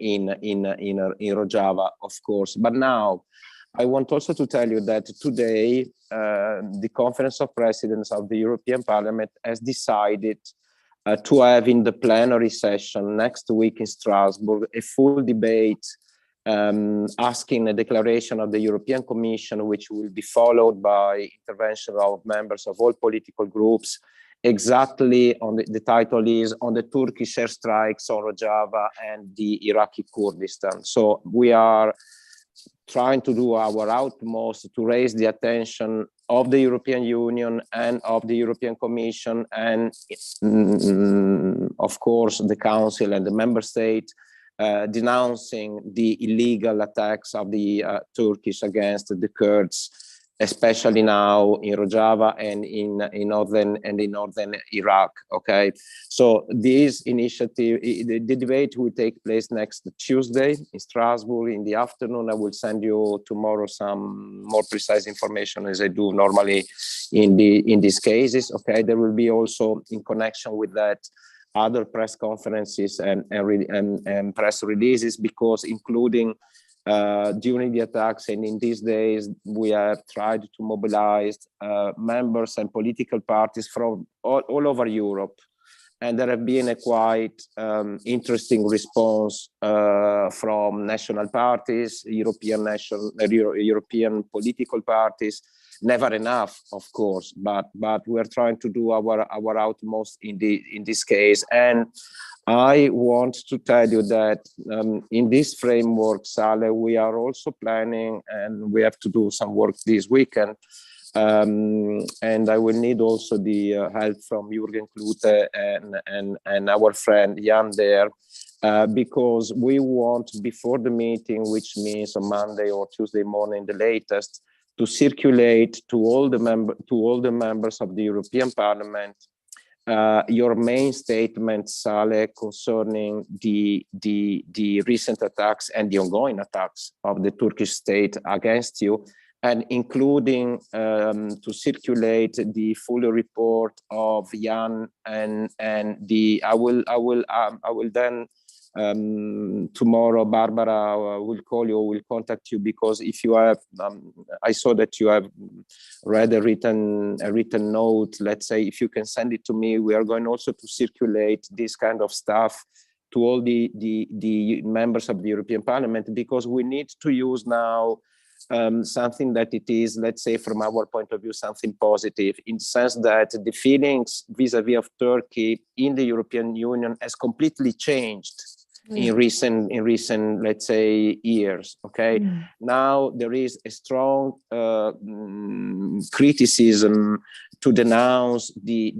Rojava, of course. But now, I want also to tell you that today, the Conference of Presidents of the European Parliament has decided to have in the plenary session next week in Strasbourg a full debate asking a declaration of the European Commission, which will be followed by intervention of members of all political groups. Exactly on the title is on the Turkish airstrikes on Rojava and the Iraqi Kurdistan. So we are trying to do our utmost to raise the attention of the European Union and of the European Commission and of course the Council and the Member State, denouncing the illegal attacks of the Turkish against the Kurds, especially now in Rojava and in northern Iraq. Okay, so this initiative, the debate will take place next Tuesday in Strasbourg in the afternoon. I will send you tomorrow some more precise information, as I do normally in these cases. Okay, there will be also, in connection with that, other press conferences and press releases, because including during the attacks and in these days, we have tried to mobilize members and political parties from all over Europe. And there have been a quite interesting response from national parties, European political parties. Never enough, of course, but we're trying to do our utmost in this case. And I want to tell you that in this framework, Saleh, we are also planning, and we have to do some work this weekend. And I will need also the help from Jürgen Klute and our friend Jan there, because we want, before the meeting, which means on Monday or Tuesday morning, the latest, to circulate to all the members of the European Parliament your main statement, Saleh, concerning the recent attacks and the ongoing attacks of the Turkish state against you, and including to circulate the full report of Jan and the. I will then. Tomorrow, Barbara will call you, will contact you, because if you have, I saw that you have read a written note. Let's say, if you can send it to me, we are going also to circulate this kind of stuff to all the members of the European Parliament, because we need to use now something that it is, let's say, from our point of view, something positive, in the sense that the feelings vis-a-vis of Turkey in the European Union has completely changed in recent, let's say, years. Okay, now there is a strong criticism to denounce the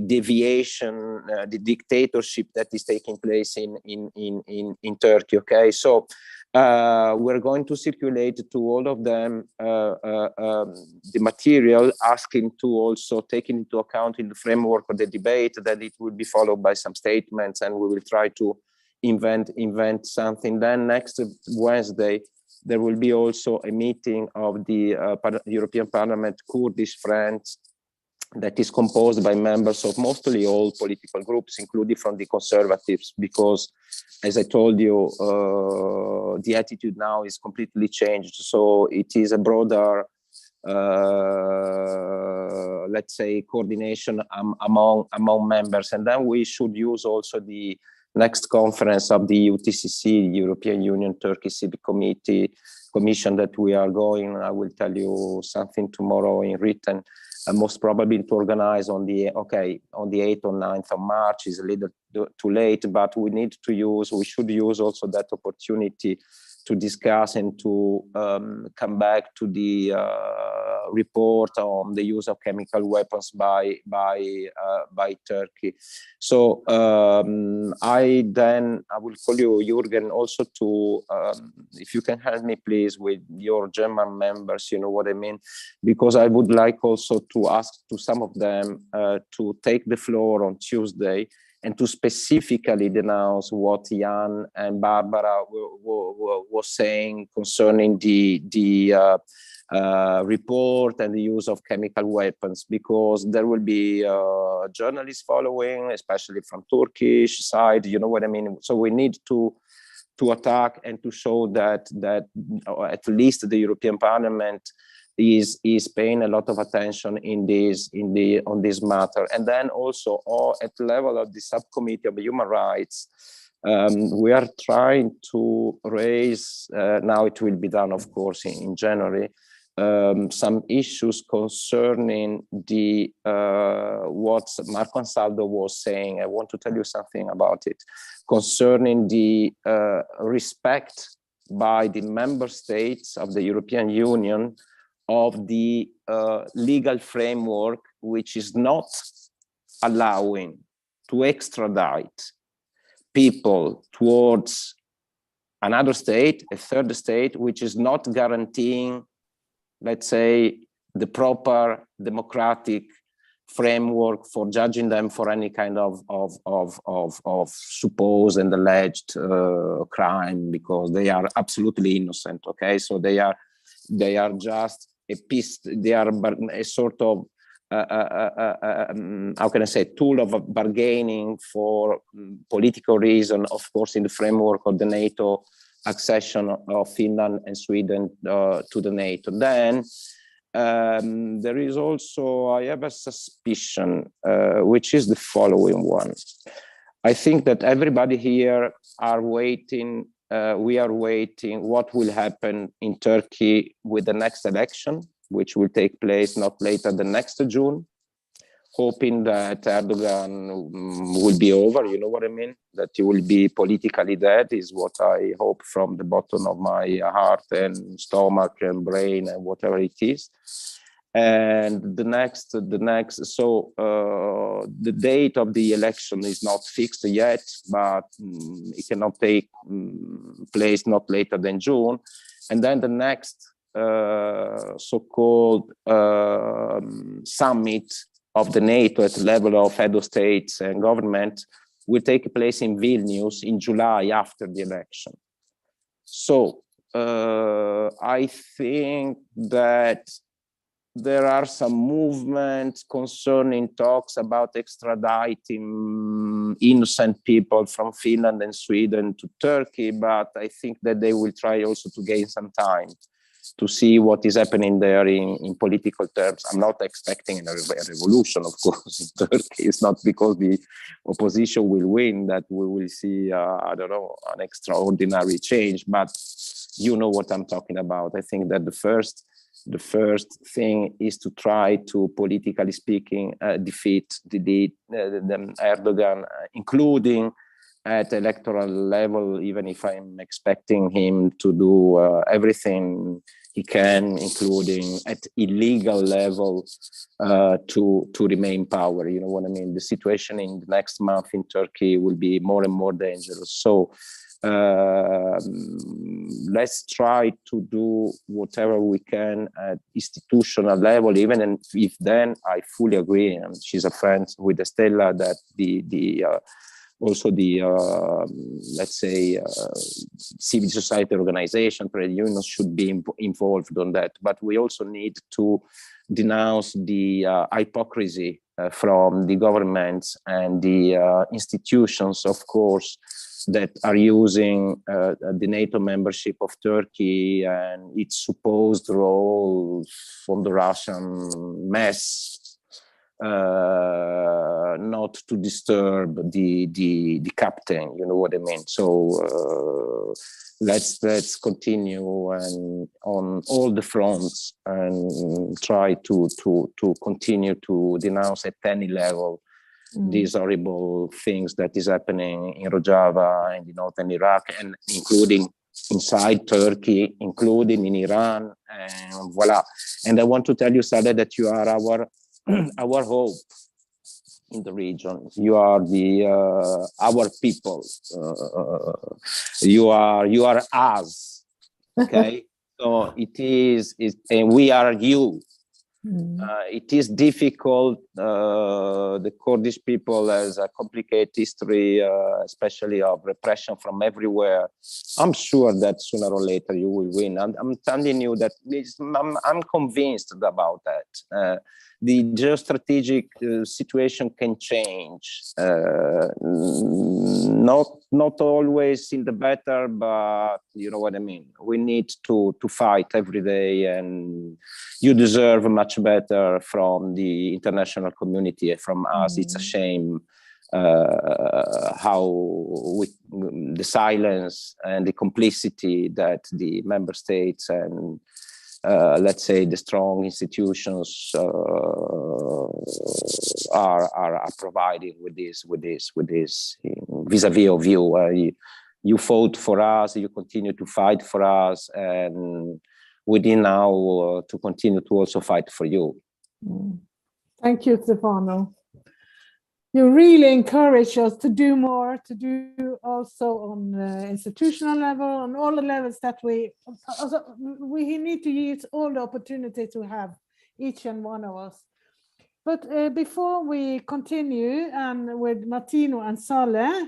deviation, the dictatorship that is taking place in Turkey. Okay, so we're going to circulate to all of them the material, asking to also take into account in the framework of the debate that it will be followed by some statements, and we will try to invent something. Then next Wednesday, there will be also a meeting of the European Parliament Kurdish Friends that is composed by members of mostly all political groups, including from the Conservatives, because, as I told you, the attitude now is completely changed. So it is a broader, let's say, coordination among members. And then we should use also the next conference of the EUTCC, European Union Turkey Civic Commission that we are going. I will tell you something tomorrow in written, most probably to organize on the 8th or 9th of March. Is a little too late, but we should use also that opportunity to discuss and to come back to the report on the use of chemical weapons by Turkey. So I will call you, Jürgen, also to if you can help me please with your German members, you know what I mean, because I would like also to ask to some of them to take the floor on Tuesday and to specifically denounce what Jan and Barbara was saying concerning the report and the use of chemical weapons, because there will be journalists following, especially from Turkish side, you know what I mean? So we need to attack and to show that at least the European Parliament is paying a lot of attention on this matter. And then also at the level of the subcommittee of human rights, we are trying to raise, now it will be done of course in January, some issues concerning the what Marco Ansaldo was saying. I want to tell you something about it, concerning the respect by the member states of the European Union of the legal framework, which is not allowing to extradite people towards another state, a third state, which is not guaranteeing, let's say, the proper democratic framework for judging them for any kind of supposed and alleged crime, because they are absolutely innocent. Okay, so they are just a piece. They are a sort of how can I say, tool of bargaining for political reason, of course, in the framework of the NATO accession of Finland and Sweden to the NATO. Then there is also, I have a suspicion, which is the following one. I think that everybody here are waiting, we are waiting what will happen in Turkey with the next election, which will take place not later than next June, hoping that Erdogan will be over, you know what I mean? That he will be politically dead is what I hope from the bottom of my heart and stomach and brain and whatever it is. And the next, so the date of the election is not fixed yet, but it cannot take place not later than June. And then the next so-called summit of the NATO at the level of head of states and government will take place in Vilnius in July after the election. So I think that there are some movements concerning talks about extraditing innocent people from Finland and Sweden to Turkey, but I think that they will try also to gain some time to see what is happening there in political terms. I'm not expecting a revolution, of course, in Turkey. It's not because the opposition will win that we will see, I don't know, an extraordinary change, but you know what I'm talking about. I think that the first thing is to try to, politically speaking, defeat the Erdogan, including at electoral level, even if I'm expecting him to do everything he can, including at illegal level, to remain in power. You know what I mean? The situation in the next month in Turkey will be more and more dangerous. So let's try to do whatever we can at institutional level, even if then I fully agree, and she's a friend with Estella, that also the let's say civil society organization, trade unions should be involved on that. But we also need to denounce the hypocrisy from the governments and the institutions, of course, that are using the NATO membership of Turkey and its supposed role from the Russian mess, not to disturb the captain, you know what I mean? So let's continue and on all the fronts and try to continue to denounce at any level these horrible things that is happening in Rojava and in northern Iraq, and including inside Turkey, including in Iran, and voila. And I want to tell you, Sada, that you are our hope in the region. You are our people. You are us. Okay. So it is, and we are you. It is difficult. The Kurdish people has a complicated history, especially of repression from everywhere. I'm sure that sooner or later you will win. I'm telling you that I'm convinced about that. The geostrategic situation can change, not always in the better, but you know what I mean. We need to fight every day, and you deserve much better from the international community. From us, it's a shame how the silence and the complicity that the member states and let's say the strong institutions are providing with this vis-a-vis of you. You fought for us, you continue to fight for us, and we need now to continue to also fight for you. Thank you, Stefano. You really encourage us to do more, to do also on institutional level, on all the levels that we need to use all the opportunity to have, each and one of us. But before we continue and with Martino and Saleh,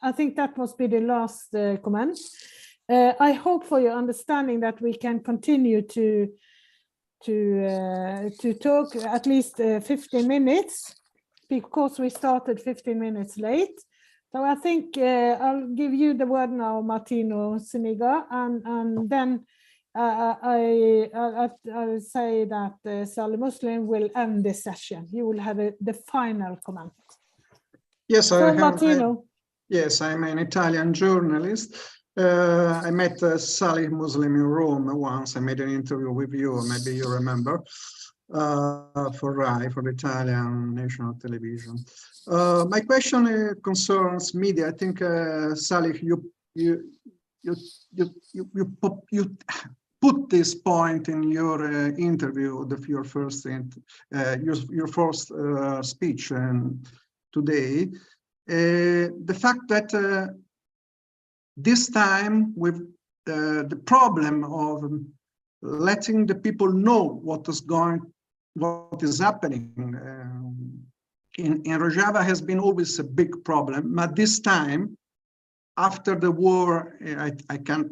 I think that must be the last comment. I hope for your understanding that we can continue to talk at least 15 minutes. Because we started 15 minutes late. So I think I'll give you the word now, Martino Siniga, and then I'll say that Saleh Muslim will end this session. You will have the final comment. Yes, so Martino. Yes, I'm an Italian journalist. I met Saleh Muslim in Rome once. I made an interview with you, maybe you remember. For RAI, for the Italian national television. My question concerns media. I think Saleh, you put this point in your interview, your first speech today. The fact that this time with the problem of letting the people know what is happening in Rojava has been always a big problem. But this time, after the war,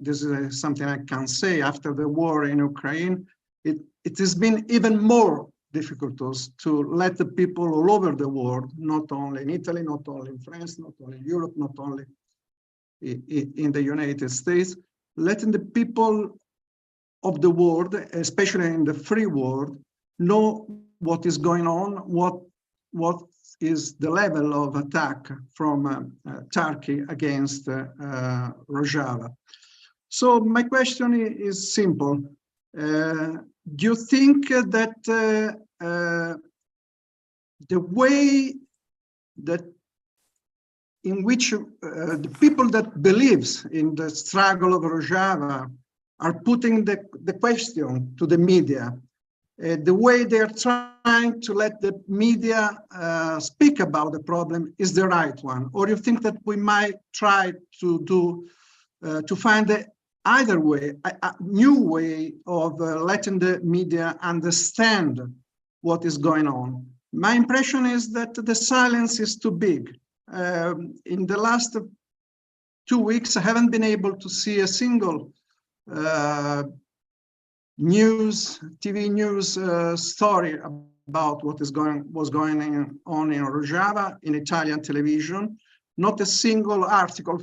this is something I can say, after the war in Ukraine, it has been even more difficult to let the people all over the world, not only in Italy, not only in France, not only in Europe, not only in the United States, letting the people of the world, especially in the free world, know what is going on, what is the level of attack from Turkey against Rojava. So my question is simple. Do you think that the way that in which the people that believes in the struggle of Rojava are putting the question to the media. The way they're trying to let the media speak about the problem is the right one? Or you think that we might try to find either way, a new way of letting the media understand what is going on? My impression is that the silence is too big. In the last 2 weeks, I haven't been able to see a single TV news story about what was going on in Rojava in Italian television. Not a single article,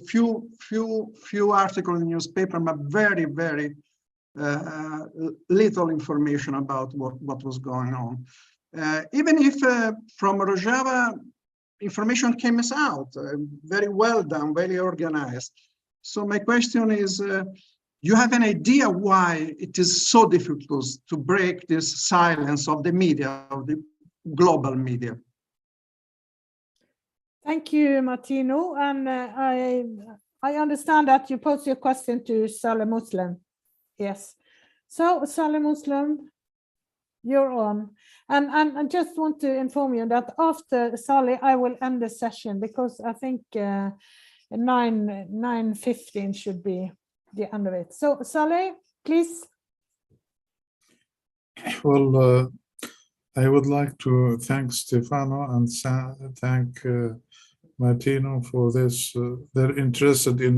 few articles in newspaper, but very little information about what was going on. Even if from Rojava information came out, very well done, very organized. So my question is, you have an idea why it is so difficult to break this silence of the media, of the global media? Thank you, Martino. And I understand that you posed your question to Saleh Muslim. Yes. So Saleh Muslim, you're on. And I just want to inform you that after Saleh, I will end the session because I think 9:15 should be the end of it. So Saleh, please. Well, I would like to thank Stefano and thank Martino for this. They're interested in,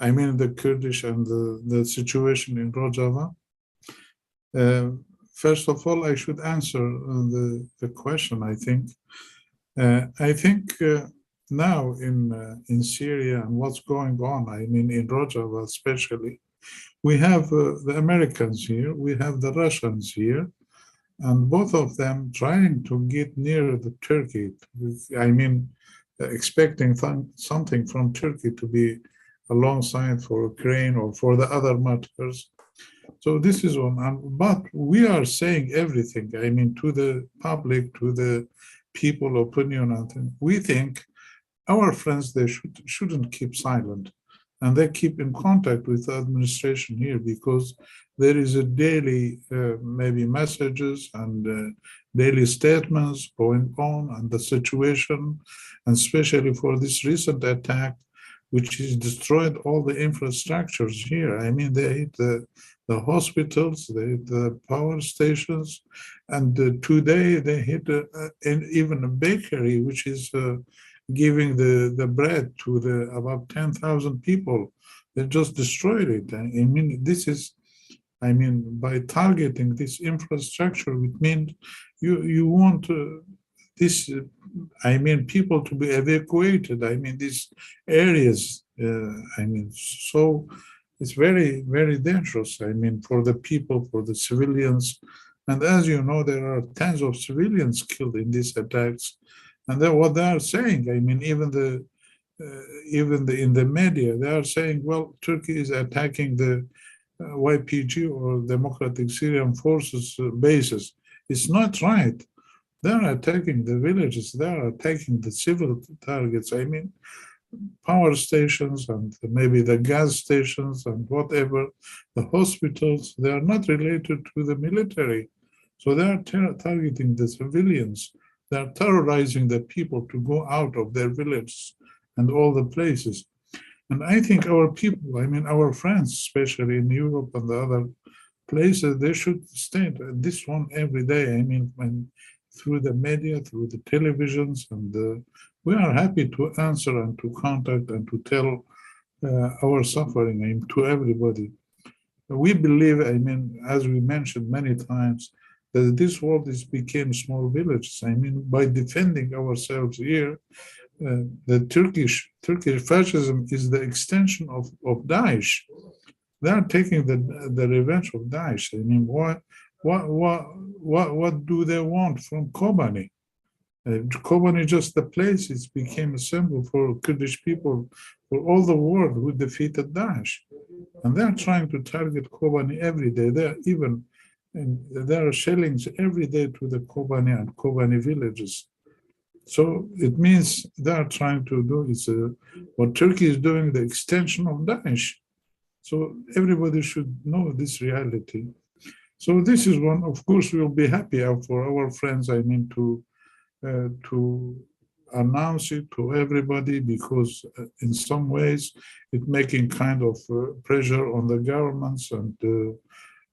I mean, the Kurdish and the situation in Rojava. First of all, I should answer the question, I think. I think now in Syria and what's going on, I mean, in Rojava especially, we have the Americans here, we have the Russians here, and both of them trying to get near the Turkey. I mean, expecting something from Turkey to be alongside for Ukraine or for the other matters. So this is one, but we are saying everything, I mean, to the public, to the people opinion, and we think our friends, they shouldn't keep silent, and they keep in contact with the administration here because there is a daily maybe messages and daily statements going on and the situation, and especially for this recent attack, which has destroyed all the infrastructures here. I mean, they hit the hospitals, they hit the power stations, and today they hit even a bakery, which is giving the bread to about 10,000 people. They just destroyed it. I mean, this is, I mean, by targeting this infrastructure, it means you want this, I mean, people to be evacuated. I mean, these areas, I mean, so it's very, very dangerous. I mean, for the people, for the civilians. And as you know, there are tens of civilians killed in these attacks. And then what they are saying, I mean, even in the media, they are saying, well, Turkey is attacking the YPG or Democratic Syrian Forces bases. It's not right. They are attacking the villages. They are attacking the civil targets. I mean, power stations and maybe the gas stations and whatever, the hospitals, they are not related to the military. So they are targeting the civilians. They are terrorizing the people to go out of their villages and all the places. And I think our people, I mean, our friends, especially in Europe and the other places, they should state this one every day. I mean, through the media, through the televisions, and we are happy to answer and to contact and to tell our suffering, I mean, to everybody. We believe, I mean, as we mentioned many times, that this world became small villages. I mean, by defending ourselves here, the Turkish fascism is the extension of Daesh. They are taking the revenge of Daesh. I mean, what do they want from Kobani? Kobani, just the place, it became a symbol for Kurdish people, for all the world who defeated Daesh. And they're trying to target Kobani every day. There are shellings every day to the Kobani and Kobani villages. So it means they are trying to do what Turkey is doing, the extension of Daesh. So everybody should know this reality. So this is one, of course, we'll be happy for our friends, I mean, to announce it to everybody, because in some ways it making kind of pressure on the governments and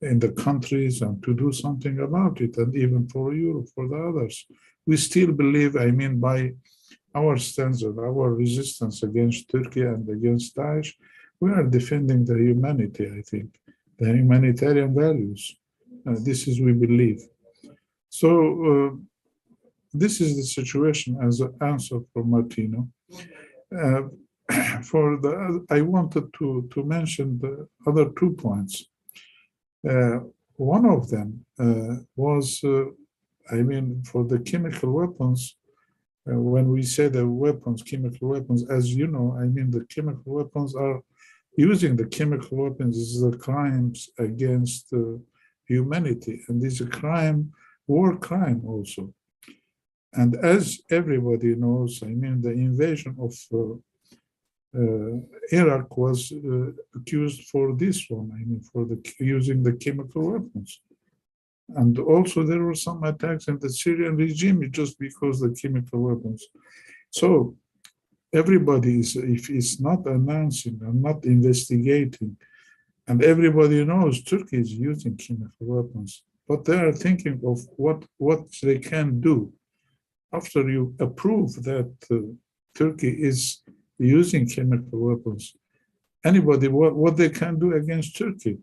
in the countries, and to do something about it, and even for Europe, for the others. We still believe, I mean, by our stance and our resistance against Turkey and against Daesh, we are defending the humanity, I think, the humanitarian values. This is we believe. So this is the situation as an answer for Martino. I wanted to mention the other 2 points. One of them was, I mean, for the chemical weapons. When we say the weapons, chemical weapons, as you know, I mean, the chemical weapons are using the chemical weapons is the crimes against humanity, and is a crime, war crime also. And as everybody knows, I mean, the invasion of Iraq was accused for this one, I mean, for using the chemical weapons. And also there were some attacks in the Syrian regime just because the chemical weapons. So everybody is not announcing and not investigating, and everybody knows Turkey is using chemical weapons, but they are thinking of what they can do after you approve that Turkey is using chemical weapons. Anybody, what they can do against Turkey.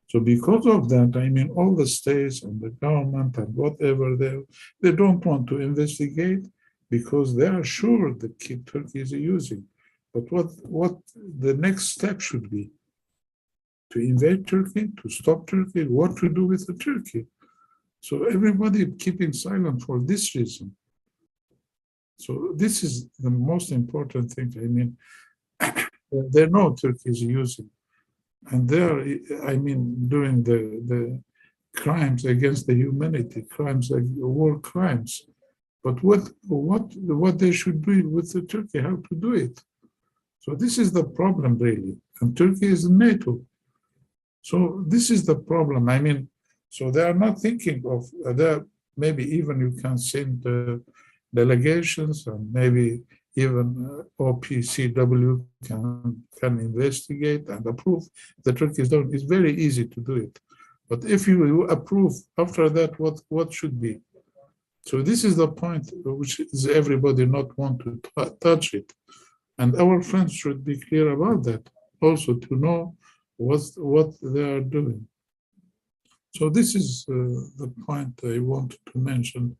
So because of that, I mean, all the states and the government and whatever, they don't want to investigate because they are sure that Turkey is using. But what the next step should be? To invade Turkey, to stop Turkey, what to do with the Turkey? So everybody keeping silent for this reason. So this is the most important thing. I mean, they know Turkey is using. And they are, I mean, doing the crimes against the humanity, crimes like war crimes. But what they should do with the Turkey, how to do it? So this is the problem really. And Turkey is NATO. So this is the problem. I mean, so they are not thinking of that. Maybe even you can send delegations, and maybe even OPCW can investigate and approve the Turkey is done. It's very easy to do it. But if you approve after that, what should be? So this is the point which is everybody not want to touch it. And our friends should be clear about that also, to know what they are doing. So this is the point I wanted to mention.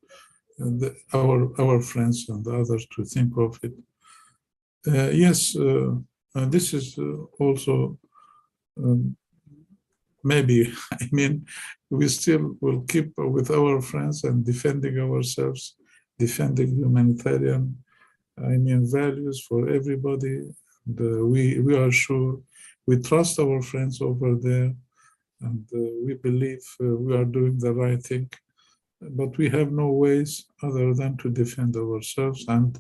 Our friends and the others to think of it. Yes, this is also maybe, I mean, we still will keep with our friends and defending ourselves, defending humanitarian, I mean, values for everybody. And, we are sure, we trust our friends over there, and we believe we are doing the right thing. But we have no ways other than to defend ourselves and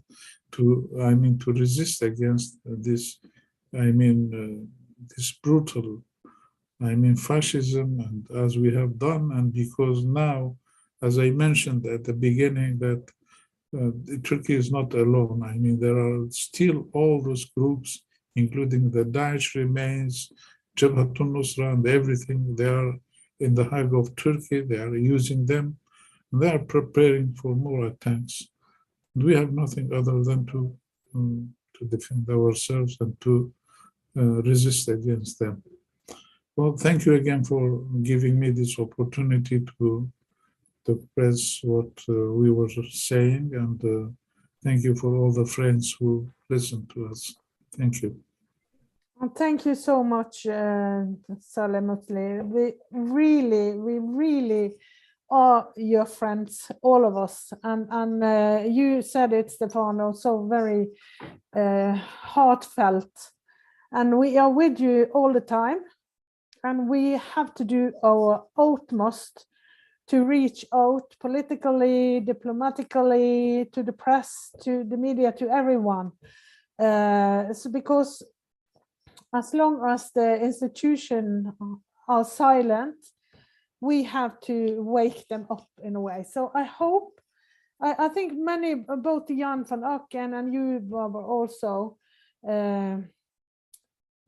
to, I mean, to resist against this, I mean, this brutal, I mean, fascism, and as we have done, and because now, as I mentioned at the beginning, that Turkey is not alone. I mean, there are still all those groups, including the Daesh remains, Jabhatun Nusra, and everything. They are in the heart of Turkey. They are using them. They are preparing for more attacks. We have nothing other than to defend ourselves and to resist against them. Well, thank you again for giving me this opportunity to express what we were saying, and thank you for all the friends who listened to us. Thank you. Well, thank you so much, Saleh Mutli. We really are your friends, all of us, and you said it, Stefano, so very heartfelt, and we are with you all the time, and we have to do our utmost to reach out politically, diplomatically, to the press, to the media, to everyone. So because as long as the institutions are silent, we have to wake them up in a way. So I hope, I think many, both Jan van Aken and you, Barbara, also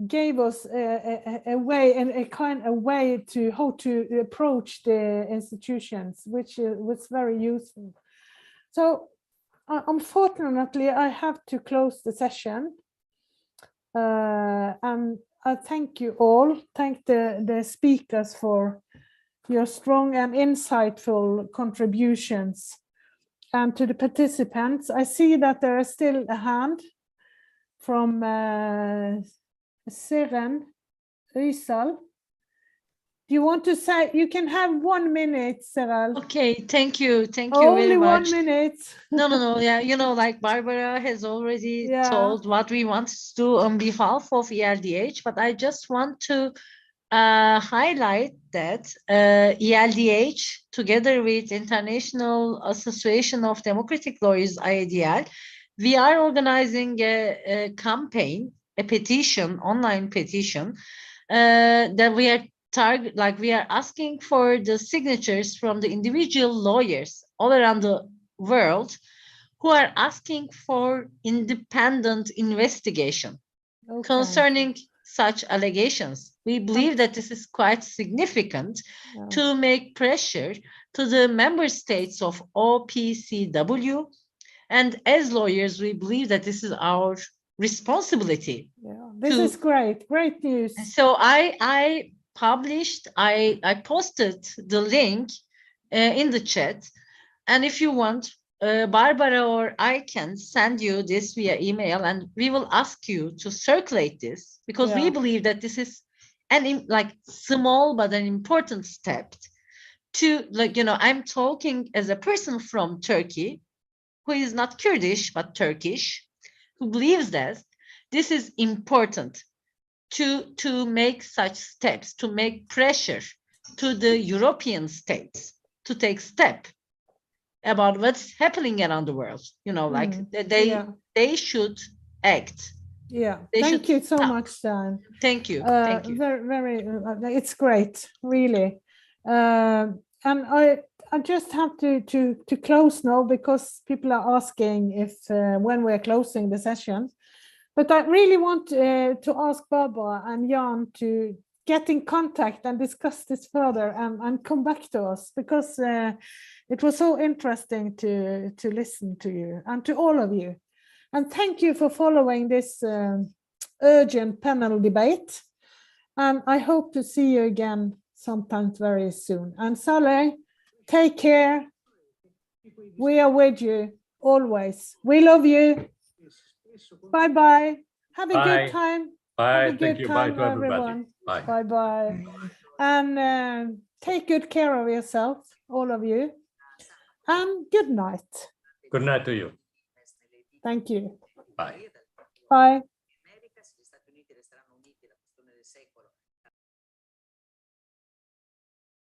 gave us a way and a kind of way to how to approach the institutions, which was very useful. So unfortunately, I have to close the session. And I thank you all. Thank the speakers for your strong and insightful contributions. And to the participants, I see that there is still a hand from Siren Rizal. Do you want to say, you can have 1 minute, Cyril. Okay, thank you very much. Only 1 minute. No, yeah, you know, like Barbara has already told what we want to do on behalf of ELDH, but I just want to highlight that ELDH, together with International Association of Democratic Lawyers, IADL, we are organizing a campaign, a petition, online petition, that we are asking for the signatures from the individual lawyers all around the world who are asking for independent investigation concerning such allegations. We believe that this is quite significant to make pressure to the member states of OPCW. And as lawyers, we believe that this is our responsibility. Yeah, this is great news. So I posted the link in the chat. And if you want, Barbara or I can send you this via email, and we will ask you to circulate this, because we believe that this is an small but an important step to, I'm talking as a person from Turkey who is not Kurdish but Turkish, who believes that this is important to make such steps, to make pressure to the European states to take step about what's happening around the world. They should act. Yeah, thank you so much, Dan. Thank you. Thank you. Very, it's great, really. And I just have to close now, because people are asking if when we're closing the session. But I really want to ask Barbara and Jan to get in contact and discuss this further and come back to us, because it was so interesting to listen to you and to all of you. And thank you for following this urgent panel debate. And I hope to see you again sometime very soon. And Saleh, take care. We are with you always. We love you. Bye-bye. Have a good time. Bye. Thank you. Bye to everyone. Bye. Bye-bye. And take good care of yourself, all of you. And good night. Good night to you. Thank you. Bye. Bye.